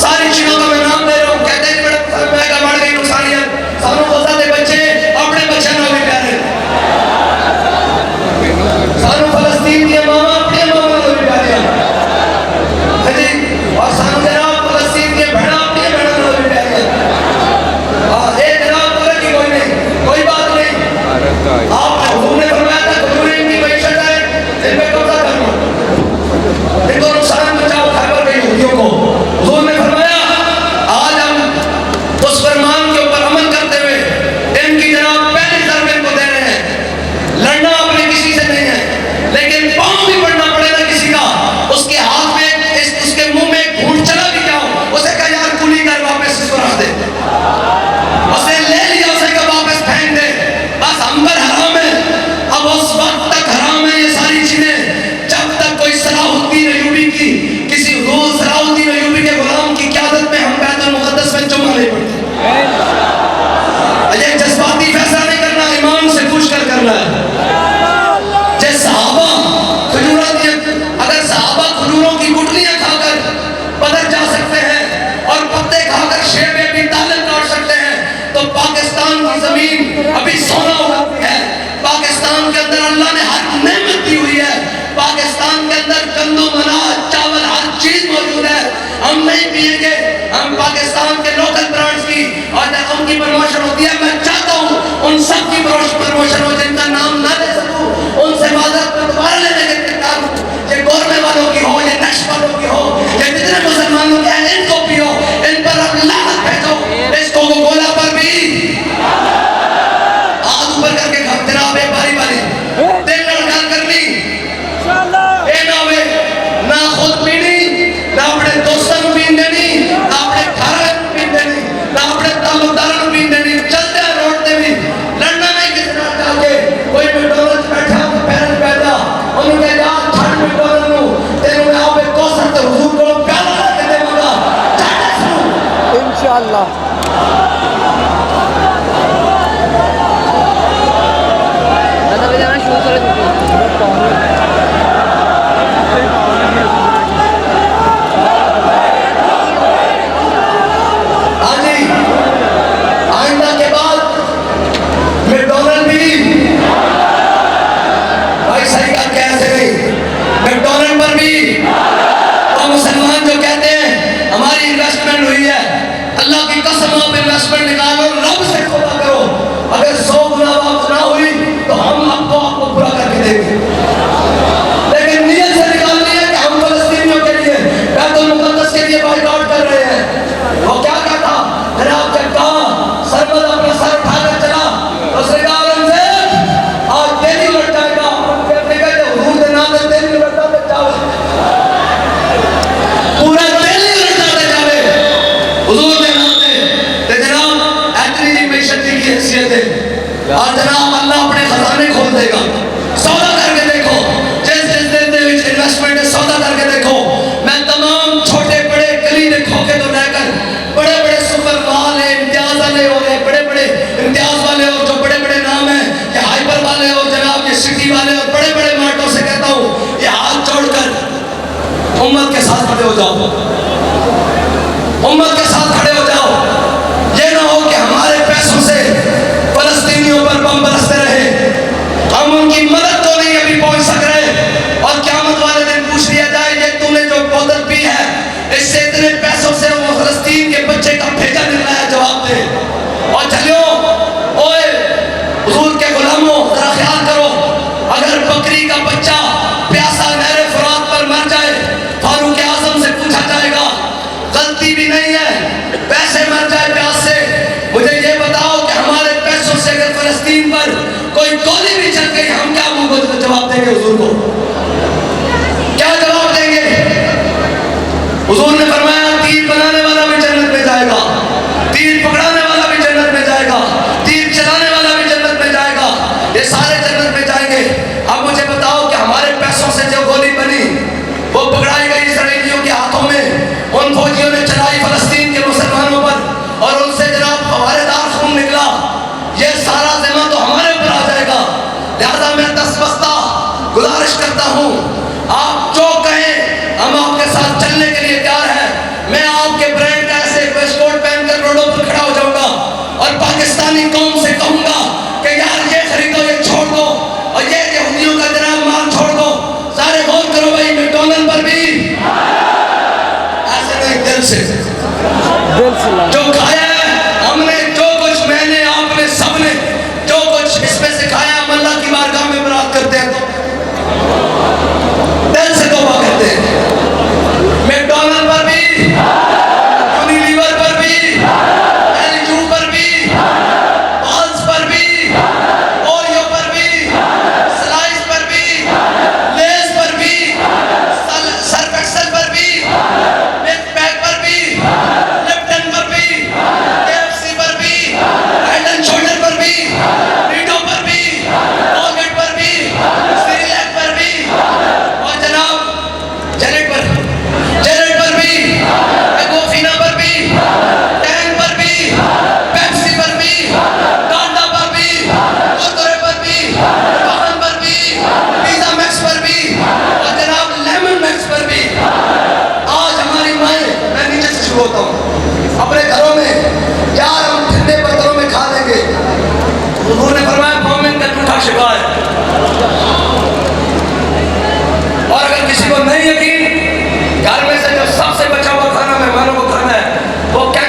सारी चीजों का मैं नाम दे रहा हूँ। कहते हैं मैं बढ़ गई पाकिस्तान के लोकल ब्रांड्स की और उनकी प्रमोशन होती है। मैं चाहता हूँ उन सब की प्रमोशन हो जिनका नाम ना ले सकूँ, उनसे माजरत में दोबारा लेने के तैयार हूँ। ये गोरमे वालों की हो, ये नक्श वालों की हो, ये जितने मुसलमानों के हैं इनको भी हो, इन पर अब लानत भेजो। इस कोको कोला पर भी हाथ ऊपर करके जनाब बारी बारी दिल लड़कान करनी ए ना वे ना खुद पीनी, ना अपने दोस्तों को पीन देनी, ना अपने घर में पीन देनी, ना अपने ताल्लुकदारों को पीन देनी। चलते हैं रोड पे भी लड़ना नहीं किसी नाल जाके। कोई मैकडॉनल्ड्स बैठा तो पेरेंट्स बैठा उन्होंने कहा छड़ मैकडॉनल्ड नु तेरे में आप एक कौसर ते हुजूर को प्यार लगा के देगा
इंशाअल्लाह।
अल्लाह की कसम आप इन्वेस्टमेंट निकालो, रब से तौबा करो। अगर 100 गुना वापस ना हुई तो हम आपको पूरा करके देंगे। लेकिन नियत से निकालनी है कि हम फलस्तीनियों के लिए बैतुल मुक़द्दस के लिए बाइकआउट कर रहे हैं। वो क्या कहता जनाब, जब कहा सरमद अपना सर उठाकर चला तो उसने कहा औरंगज़ेब आज दिल ही उलट जाएगा। कहते कहते हुजूर के नाम से दिल ही उलट जाते जावे, पूरा दिल ही उलट जाते जावे हुजूर ने और जनाब अल्लाह अपने खजाने खोल देगा। सौदा करके देखो, जिस जिस दिन में इन्वेस्टमेंट है सौदा करके देखो। मैं तमाम छोटे बड़े कलीने खोके तो लेकर बड़े बड़े सुपर माल है, इम्तियाज वाले हो रहे, बड़े बड़े इम्तियाज वाले और जो बड़े बड़े नाम है, ये हाइपर वाले और जनाब ये सिटी वाले और बड़े बड़े मार्टों से कहता हूँ ये हाथ जोड़कर उम्मत के साथ खड़े हो जाओ, उम्मत के साथ खड़े हो जाओ। ये ना हो कि हमारे पैसों से फलस्तीनियों पर बम बरसते रहे, हम उनकी मदद तो नहीं अभी पहुंच सक रहे और क़यामत वाले दिन पूछ लिया जाए ये तूने जो बोतल पी है इससे इतने पैसों से वो फलस्तीन के बच्चे का भेजा निकला है, जवाब दे। और चलियो ओए हुजूर के गुलामों जरा ख्याल करो, अगर बकरी का बच्चा प्यासा नहरे फुरात पर मर जाए फारूक आजम से पूछा जाएगा, गलती भी नहीं है पैसे मर जाए प्यास से, मुझे ये बताओ कि हमारे पैसों से अगर फलस्तीन पर कोई गोली भी चल गई हम क्या मुंह को जवाब देंगे हुजूर को? क्या जवाब देंगे? हुजूर ने फरमाया तीर बनाने वाला भी जन्नत में जाएगा, तीर पकड़ाने वाला भी जन्नत में जाएगा, तीर चलाने वाला भी जन्नत में जाएगा, ये सारे जन्नत में जाएंगे। अब मुझे बताओ कि हमारे पैसों से जो गोली बनी वो पकड़ाई गई इसराइलियों के हाथों में, उन फौजियों ने चलाई फलस्तीन के मुसलमानों पर और उनसे जनाब फवारेदार खून निकला, ये सारा ज़िम्मा तो हमारे ऊपर आ जाएगा। लिहाजा मैं दस्तबस्ता गुजारिश करता हूँ, आप जो कहें हम आपके साथ चलने के लिए तैयार हैं। मैं आपके ब्रांड का ऐसे वेस्टकोट पहनकर रोडों पर खड़ा हो जाऊंगा और पाकिस्तानी कौम से कहूंगा कि यार ये खरीदो, ये छोड़ दो और ये यहूदियों का जनाब माल छोड़ दो। सारे गौर करो भाई, मैकडॉनल्ड पर भी ऐसे नहीं, दिल से जो खाया है हमने, जो कुछ मैंने आपने सबने जो कुछ इसमें सिखाया हम अल्लाह की बारगाह में बरात करते हैं, दिल से तौबा करते हैं। मैकडॉनल्ड पर भी, यूनिलीवर पर भी, एलयू पर भी, पल्स पर भी, ओरियो पर भी, स्लाइस पर भी, लेस पर भी, सर्फ एक्सेल पर भी, मिल्क पैक पर भी, लिप्टन पर भी, KFC पर भी, हेड एंड शोल्डर पर भी, रीडो पर भी, कॉलगेट पर भी, सीरिलैक पर भी और जनाब जेनेट पर भी, एक्वाफिना पर भी, टैंग पर भी, पेप्सी पर भी, टाटा पर भी, कुरकुरे पर भी, वाहन पर भी, पिज़्ज़ा मैक्स पर भी और जनाब लेमन मैक्स पर भी। आज हमारी माएँ, मैं नीचे से शुरू होता हूँ, अपने घरों में यार हम ठंडे बर्तनों में खा लेंगे। हुजूर ने फरमाया मोमिन का झूठा शिकायत। और अगर किसी को नहीं यकीन, घर में से जो सबसे बचा हुआ खाना मेहमानों को खाना है वो क्या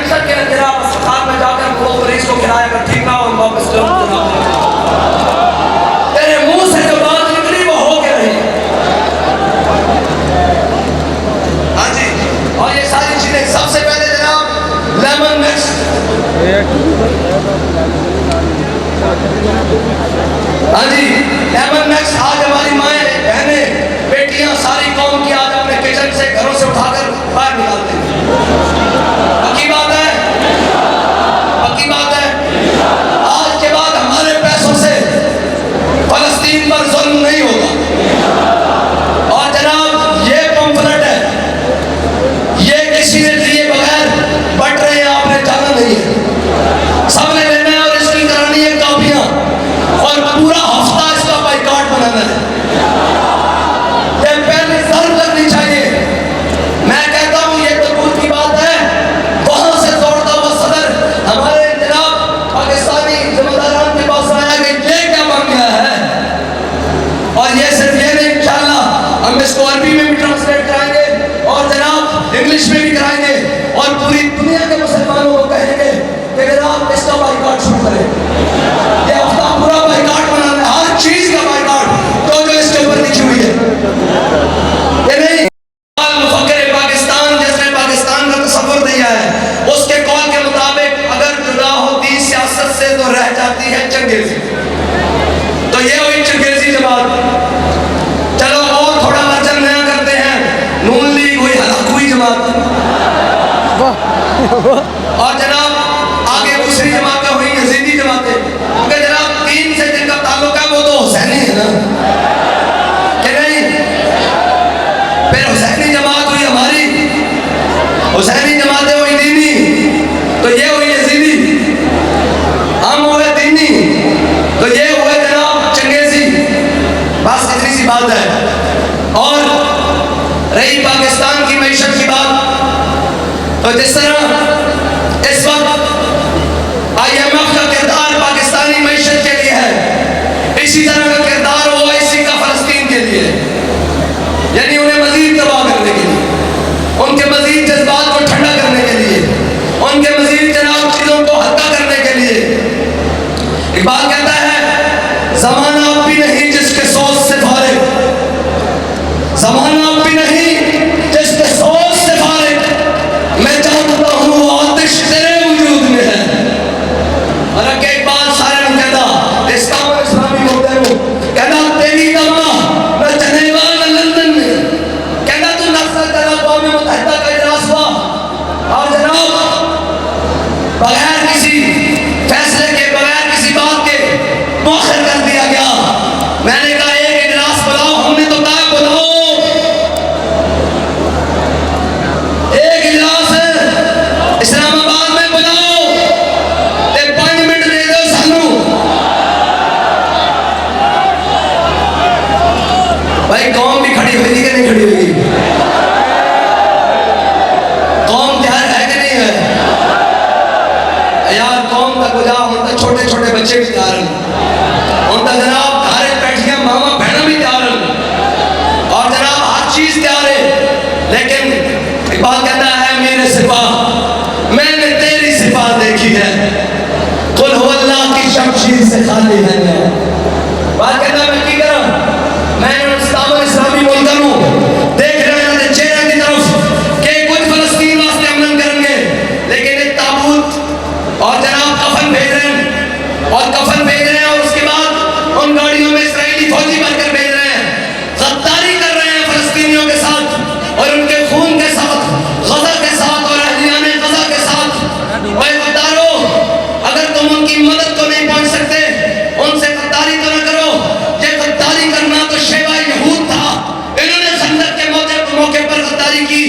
हाँ जी, एमन नेक्स्ट आज हमारी माएँ बहनें बेटियां सारी कौम की आज अपने किचन से घरों से उठाकर बाहर निकालते हैं। पक्की बात है, पक्की बात है। आज के बाद हमारे पैसों से फलस्तीन पर जुल्म नहीं होगा। और जनाब ये पंफलेट है, ये किसी ने दिए बगैर बट रहे हैं, आपने जाना नहीं है, सबने लेना है और इसकी करानी है कॉपियां और पूरा हफ्ता इसका बाइकआउट बनाना है। ये पहले जरूर लगनी चाहिए। मैं कहता हूं ये तो दूर की बात है, वहां से दौड़ता हुआ सदर हमारे जनाब पाकिस्तानी जिम्मेदारान के पास आया कि ये क्या बन गया है। और ये सिर्फ ये नहीं, इंशाल्लाह हम इसको अरबी में भी ट्रांसलेट कराएंगे और जनाब इंग्लिश में भी कराएंगे और पूरी दुनिया के मुसलमानों को कहेंगे कि जनाब इसका बाइकआउट शुरू करें। ये हफ्ता पूरा बाइकआउट बनाना है, हर चीज का बाइकआउट जो इसके ऊपर लिखी हुई है। ये नहीं मुफक्किर पाकिस्तान जिसने पाकिस्तान का तस्वुर दिया है, उसके कौल के मुताबिक अगर जुदा होती सियासत से तो रह जाती है चंगेजी। तो ये हुई चंगेजी जमात। चलो और थोड़ा वर्जन नया करते हैं, नून लीग हुई हलाक हुई जमात। और जनाब आगे दूसरी जमातें हुई यजीदी जमातें, क्योंकि जनाब तीन से जिनका ताल्लुक है वो तो हुसैनी है ना, कि नहीं। फिर हुसैनी जमात हुई हमारी, हुसैनी जमातें हुई दीनी, तो ये हुई यजीदी। हम हुए दीनी, तो ये हुए जनाब चंगेजी। बस इतनी सी बात है। और रही पाकिस्तान की मईशत की बात, तो जिस तरह इस वक्त IMF का किरदार पाकिस्तानी मईशत के लिए है, इसी तरह का किरदार OIC का फलस्तीन के लिए, यानी उन्हें मजीद तबाह करने के लिए, उनके मजीद जज्बात को ठंडा करने के लिए, उनके मजीद जनाब चीजों को हल्का करने के लिए। इकबाल कहता है जमाना अब भी नहीं जिसके सोच से फारिग, जमाना अब भी नहीं जिसके सोच से फारिग, मैं जानता हूँ वो आतिश तेरे वजूद में है। और अगे इकबाल सारे में कहता इस्लामी होते हो, कहता तेरी दमा न जनेवा न लंदन में, कहता तू नस्ल तेरा अक़वाम मुत्तहिदा का इजलास हुआ और जनाब बगैर किसी फैसले के, बगैर किसी बात के मौखर कर दिया गया। मैंने कहा एक इजलास बुलाओ, हमने तो कहा बुलाओ एक इजलास इस्लामाबाद में बुलाओ, ते 5 मिनट दे दो सानू। भाई कौम भी खड़ी हुई कि नहीं खड़ी हुई? कौम तैयार है कि नहीं है यार? कौम तक बुझा होता, छोटे छोटे बच्चे भी तैयार हैं, उनका जनाब घर बैठिया मामा बहना भी तैयार हैं और जनाब हर चीज तैयार है। लेकिन इकबाल कहता है मेरे सिपाह, मैंने तेरी सिपाह देखी है, कुल हुवल्लाह की शमशीर से खाली है। बात कहता मैं की करा, मैं इस्लामी मुल्क हूँ, देख रहे हैं चेहरे की तरफ कि कुछ फलस्तीन वास्ते अमन करेंगे, लेकिन एक ताबूत और जनाब कफन भेज रहे हैं और कफन भेज रहे हैं और उसके बाद उन गाड़ियों में इस्राएली फौजी भरकर भेज रहे हैं, गद्दारी कर रहे हैं फलस्तीनियों के साथ और उनके खून के साथ, गज़ा के साथ और अहलियाने गज़ा के साथ। भाई गद्दारों, अगर तुम उनकी मदद को नहीं पहुंच सकते, उनसे गद्दारी तो न करो। ये गद्दारी करना तो शेवा यहूद था, इन्होंने खंदक के मौके पर गद्दारी की।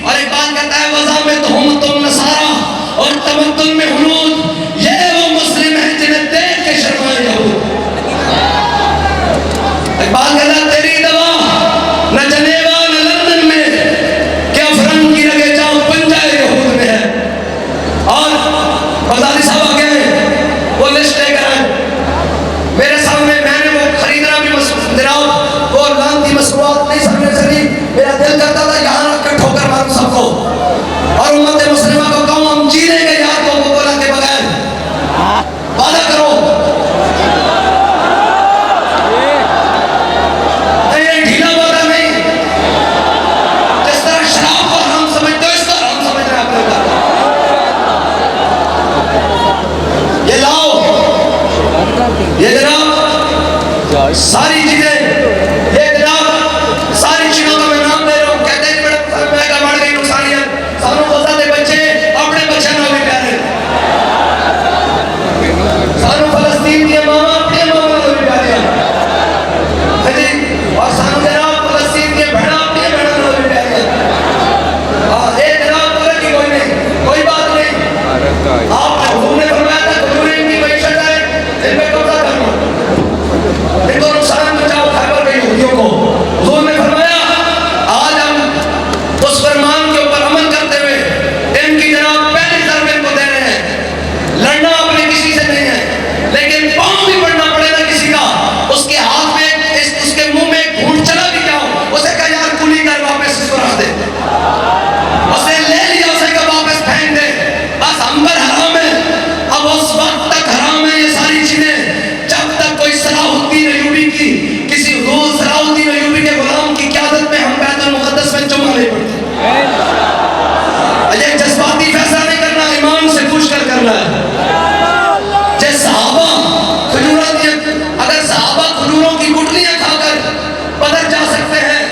और एक बात कहता है वज़ा में तुम नसारा और तमद्दुन में हुनूद, ये वो मुस्लिम हैं जिन्हें देख के शर्माए यहूद। एक बात सारी चीजें ये जनाब सारी चीजों का मैं नाम दे रहा हूँ। कहते हैं बड़ा महंगा बढ़ गई नुकसानियत सानू बोलता थे बच्चे अपने बच्चे ना भी प्यारे सानू फलस्तीन के मामा अपने मामा को भी प्यारे हाँ जी और सानू जनाब फलस्तीन के बहना अपने बहना को भी प्यारे हाँ ये जनाब बोले कि कोई नहीं कोई बात नहीं आपने हुजूर ने फरमाया था हुजूर इनकी मैशत है इन पे कब्जा करना इनको नुकसान बचाओ खैबर के यहूदियों को हुजूर ने फरमाया आज हम उस फरमान के ऊपर अमल करते हुए इनकी जनाब पहले ज़रबे इनको दे रहे हैं। लड़ना अपने किसी से नहीं है लेकिन पाँव भी पड़ना पड़ेगा किसी का उसके हाथ में उसके मुंह में एक घूंट चला भी जाओ उसे कहा यार कुली कर वापस इसको रख दे उसे ले लिया उसे कहा वापस फेंक दे बस हम पर हराम है। अब उस वक्त तक हराम है ये सारी चीजें जब तक कोई सलाहुद्दीन अय्यूबी की किसी हुजूर सलाहुद्दीन अय्यूबी के गुलाम की क़यादत में हम बैतुल मुक़द्दस में जुमा नहीं पढ़ते। ये जज्बाती फैसला नहीं करना ईमान से पूछ कर करना है। जैसे सहाबा अगर सहाबा खजूरों की गुठलियां खाकर बदर जा सकते हैं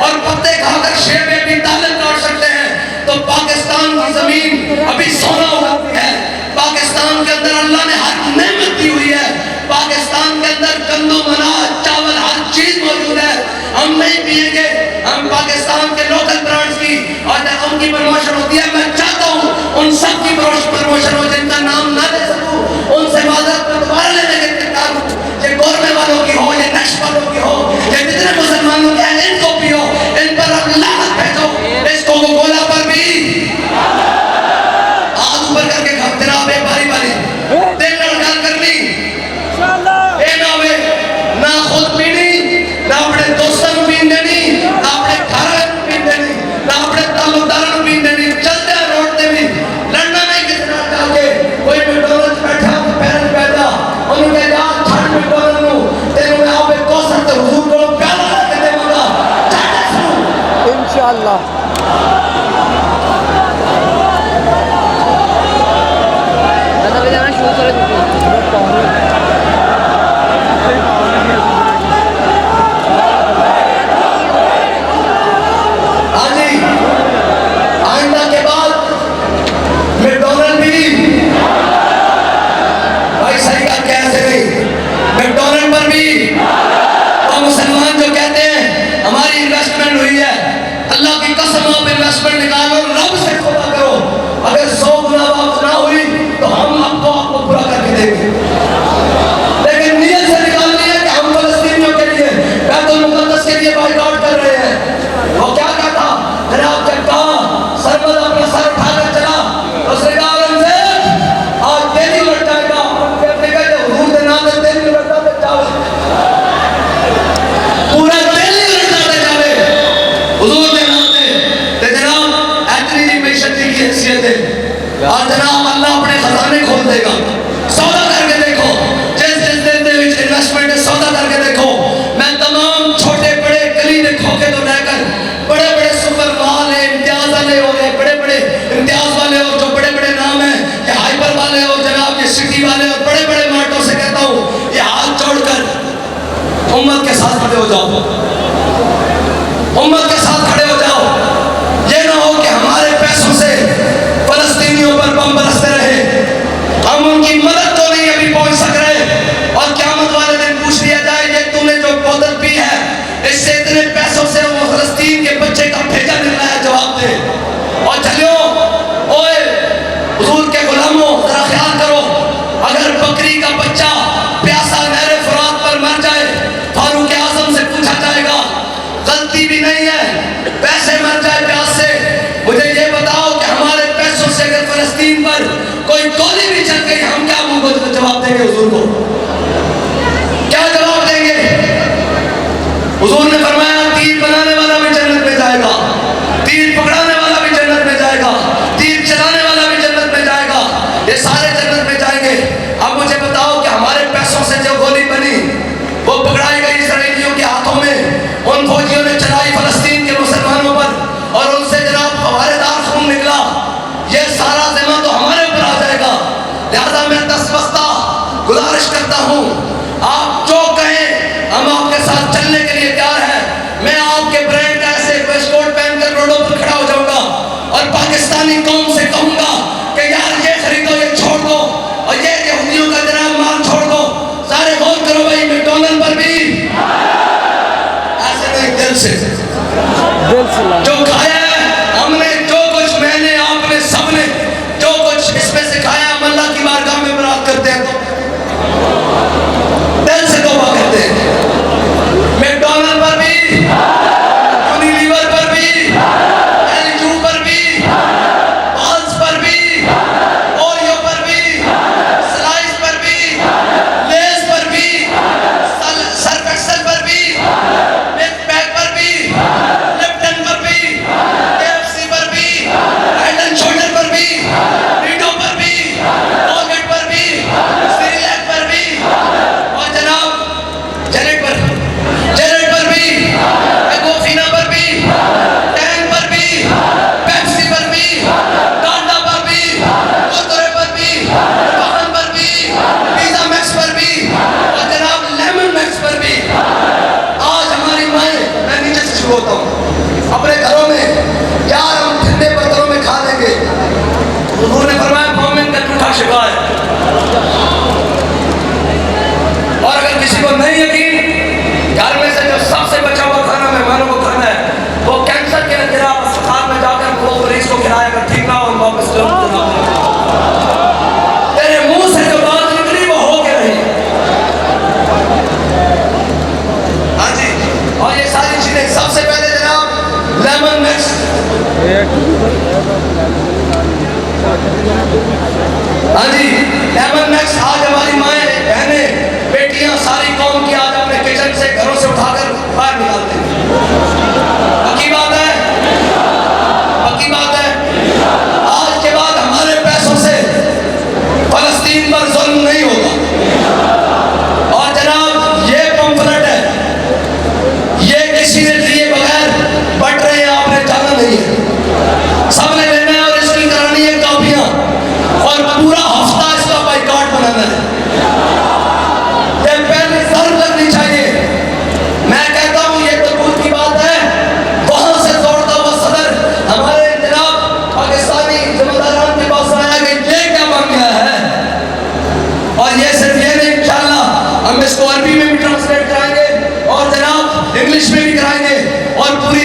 और पत्ते खाकर शेर में भी तालन काट सकते हैं तो पाकिस्तान की जमीन अभी सोना हुआ है। पाकिस्तान के अंदर अल्लाह ने हर नेमत दी हुई है। पाकिस्तान के अंदर गंदम अनाज चावल हर चीज मौजूद है। हम नहीं पिएंगे हम पाकिस्तान के लोकल ब्रांड्स की और जब उनकी प्रमोशन होती है मैं चाहता हूँ उन सब की प्रमोशन हो जिनका नाम ना ले सकूं उनसे माजरत में दोबारा लेने के तैयार हूँ। ये गोरमे वालों की हो ये नक्श वालों की हो ये जितने मुसलमानों के हैं इनको भी हो इन पर अब लानत भेजो। इस कोका-कोला पर भी हाथ ऊपर करके जनाब बारी बारी दिल लड़का करनी ए ना वे ना खुद पीनी ना अपने दोस्तों को पीन देनी ना अपने घर को पीन देनी ना अपने ताल्लुकदारों को पीन देनी। चलते हैं रोड पे भी लड़ना नहीं कितना जाके कोई मैकडॉनल्ड्स बैठा तो पेरेंट्स बैठा उन्होंने कहा यार छड़ मैकडॉनल्ड नु तेरे में आप एक कौसर तो हुजूर को प्यार लगा के देगा चाटे शुरू
इंशाअल्लाह।
इन्वेस्टमेंट निकालो रब से खुदा करो अगर 100 गुना वापस ना हुई तो हम आपको पूरा करके देंगे। लेकिन नियत से निकालनी है कि हम फलस्तीनियों के लिए बैतुल मुक़द्दस के लिए बाइकआउट कर रहे हैं। वो क्या कहता जनाब जब कहा सरमद अपना सर उठाकर चला तो उसने कहा औरंगज़ेब आज तेरी उलट जाएगा कहते कहते हुजूर के नाम से तेरी उलट जावे पूरा तेरी उलट जावे हुजूर और जनाब अल्लाह अपने खजाने खोल देगा। सौदा करके देखो जिस जिस दिन में इन्वेस्टमेंट सौदा करके देखो। मैं तमाम छोटे बड़े गली में खोखे तो लेकर बड़े बड़े सुपर वाले इम्तियाज वाले हो रहे बड़े बड़े इम्तियाज वाले और जो बड़े बड़े नाम हैं ये हाइपर वाले और जनाब ये सिटी वाले और बड़े बड़े मार्टों से कहता हूँ ये हाथ जोड़कर उम्मत के साथ खड़े हो जाओ उम्मत के साथ खड़े हो जाओ। ये ना हो कि हमारे पैसों से फलस्तीनियों पर बम बरसते रहे हम उनकी मदद तो नहीं अभी पहुंच सक रहे और क़यामत वाले दिन पूछ लिया जाए ये तूने जो बोतल पी है इससे इतने पैसों से वो फलस्तीन के बच्चे का भेजा निकला है जवाब दे। और चलियो ओए हुजूर के गुलामों जरा ख्याल करो अगर बकरी का बच्चा प्यासा नहर फुरात पर मर जाए फारूक आजम से पूछा जाएगा गलती भी नहीं है पैसे मर जाए प्यास से मुझे ये बताओ कि हमारे पैसों से अगर फलस्तीन पर कोई गोली भी चल गई हम क्या मुंह को जवाब देंगे हुजूर को क्या जवाब देंगे। हुजूर ने फरमाया तीर बनाने वाला भी जन्नत में जाएगा तीर पकड़ाने वाला भी जन्नत में जाएगा तीर चलाने वाला भी जन्नत में जाएगा ये सारे जन्नत में जाएंगे। अब मुझे बताओ कि हमारे पैसों से जो गोली बनी वो पकड़ाई गई इसराइलियों के हाथों में उन फौजियों ने चलाई फलस्तीन के मुसलमानों पर और उनसे जनाब हवालेदार खून निकला ये सारा ज़िम्मा तो हमारे ऊपर आ जाएगा। लिहाजा मैं दस बस्ता गुजारिश करता हूँ आप जो कहें हम पाकिस्तानी कौम से कहूंगा कि यार ये खरीदो, ये छोड़ दो, और ये यहूदियों का जनाब माल छोड़ दो। सारे गौर करो भाई, मैकडॉनल्ड पर भी ऐसे नहीं, दिल से जो खाया है हमने, जो कुछ मैंने, आपने, सबने जो कुछ इसमें से खाया, हम अल्लाह की बारगाह में बरात करते हैं, तो दिल से तौबा करते हैं। मैकडॉनल्ड पर भी, यूनिलीवर पर भी, एलजू पर भी, पल्स पर भी, ओरियो पर भी, स्लाइस पर भी, लेस पर भी, सर्फ एक्सेल पर भी, मिल्क पैक पर भी, लिप्टन पर भी, केएफसी पर भी, हेड एंड शोल्डर पर भी, रीडो पर भी, कोलगेट पर भी, सीरिलैक पर भी, और जनाब जेनेट पर भी, एगोफिना पर भी, टैंग पर भी, पेप्सी पर भी, टाटा पर भी, कुरकुरे पर भी, वाहन पर भी, पिज़्ज़ा मैक्स पर भी, और जनाब लेमन मैक्स पर भी। आज हमारी माएँ, मैं नीचे से शुरू होता हूँ, अपने घरों में यार हम ठंडे बर्तनों में खा लेंगे। हुजूर ने फरमाया मोमिन का झूठा शिफा है। और अगर किसी को नहीं यकीन, घर में से जो सबसे बचा हुआ खाना मेहमानों को खाना है, वो कैंसर के जनाब अस्पताल में जाकर वो मरीज को खिलाया, अगर ठीक ना हो वापस तेरे मुंह से जो बात निकली वो हो के रही। हाँ जी, और ये सारी चीजें सबसे पहले जनाब लेमन मिक्स, हाँ जी लेमन मिक्स। आज हमारी माएँ, बहनें, बेटियां, सारी कौम की आज अपने किचन से, घरों से उठाकर बाहर निकालते हैं। पक्की बात है, पक्की बात है। आज के बाद हमारे पैसों से फलस्तीन पर जुल्म नहीं होगा। और जनाब ये पंफलेट है, ये किसी ने दिए बगैर बट रहे हैं, आपने जाना नहीं है, सबने लेना है और इसकी करानी है कॉपियां, और पूरा हफ्ता इसका बाइकआउट बनाना है। ये पहले जरूर लगनी चाहिए। मैं कहता हूं ये तबूत की बात है, वहां से दौड़ता हुआ सदर हमारे जनाब पाकिस्तानी जिम्मेदारान के पास आया कि ये क्या बन गया है। और ये सिर्फ ये नहीं, इंशाल्लाह हम इसको अरबी में भी ट्रांसलेट कराएंगे और जनाब इंग्लिश में भी कराएंगे, और पूरी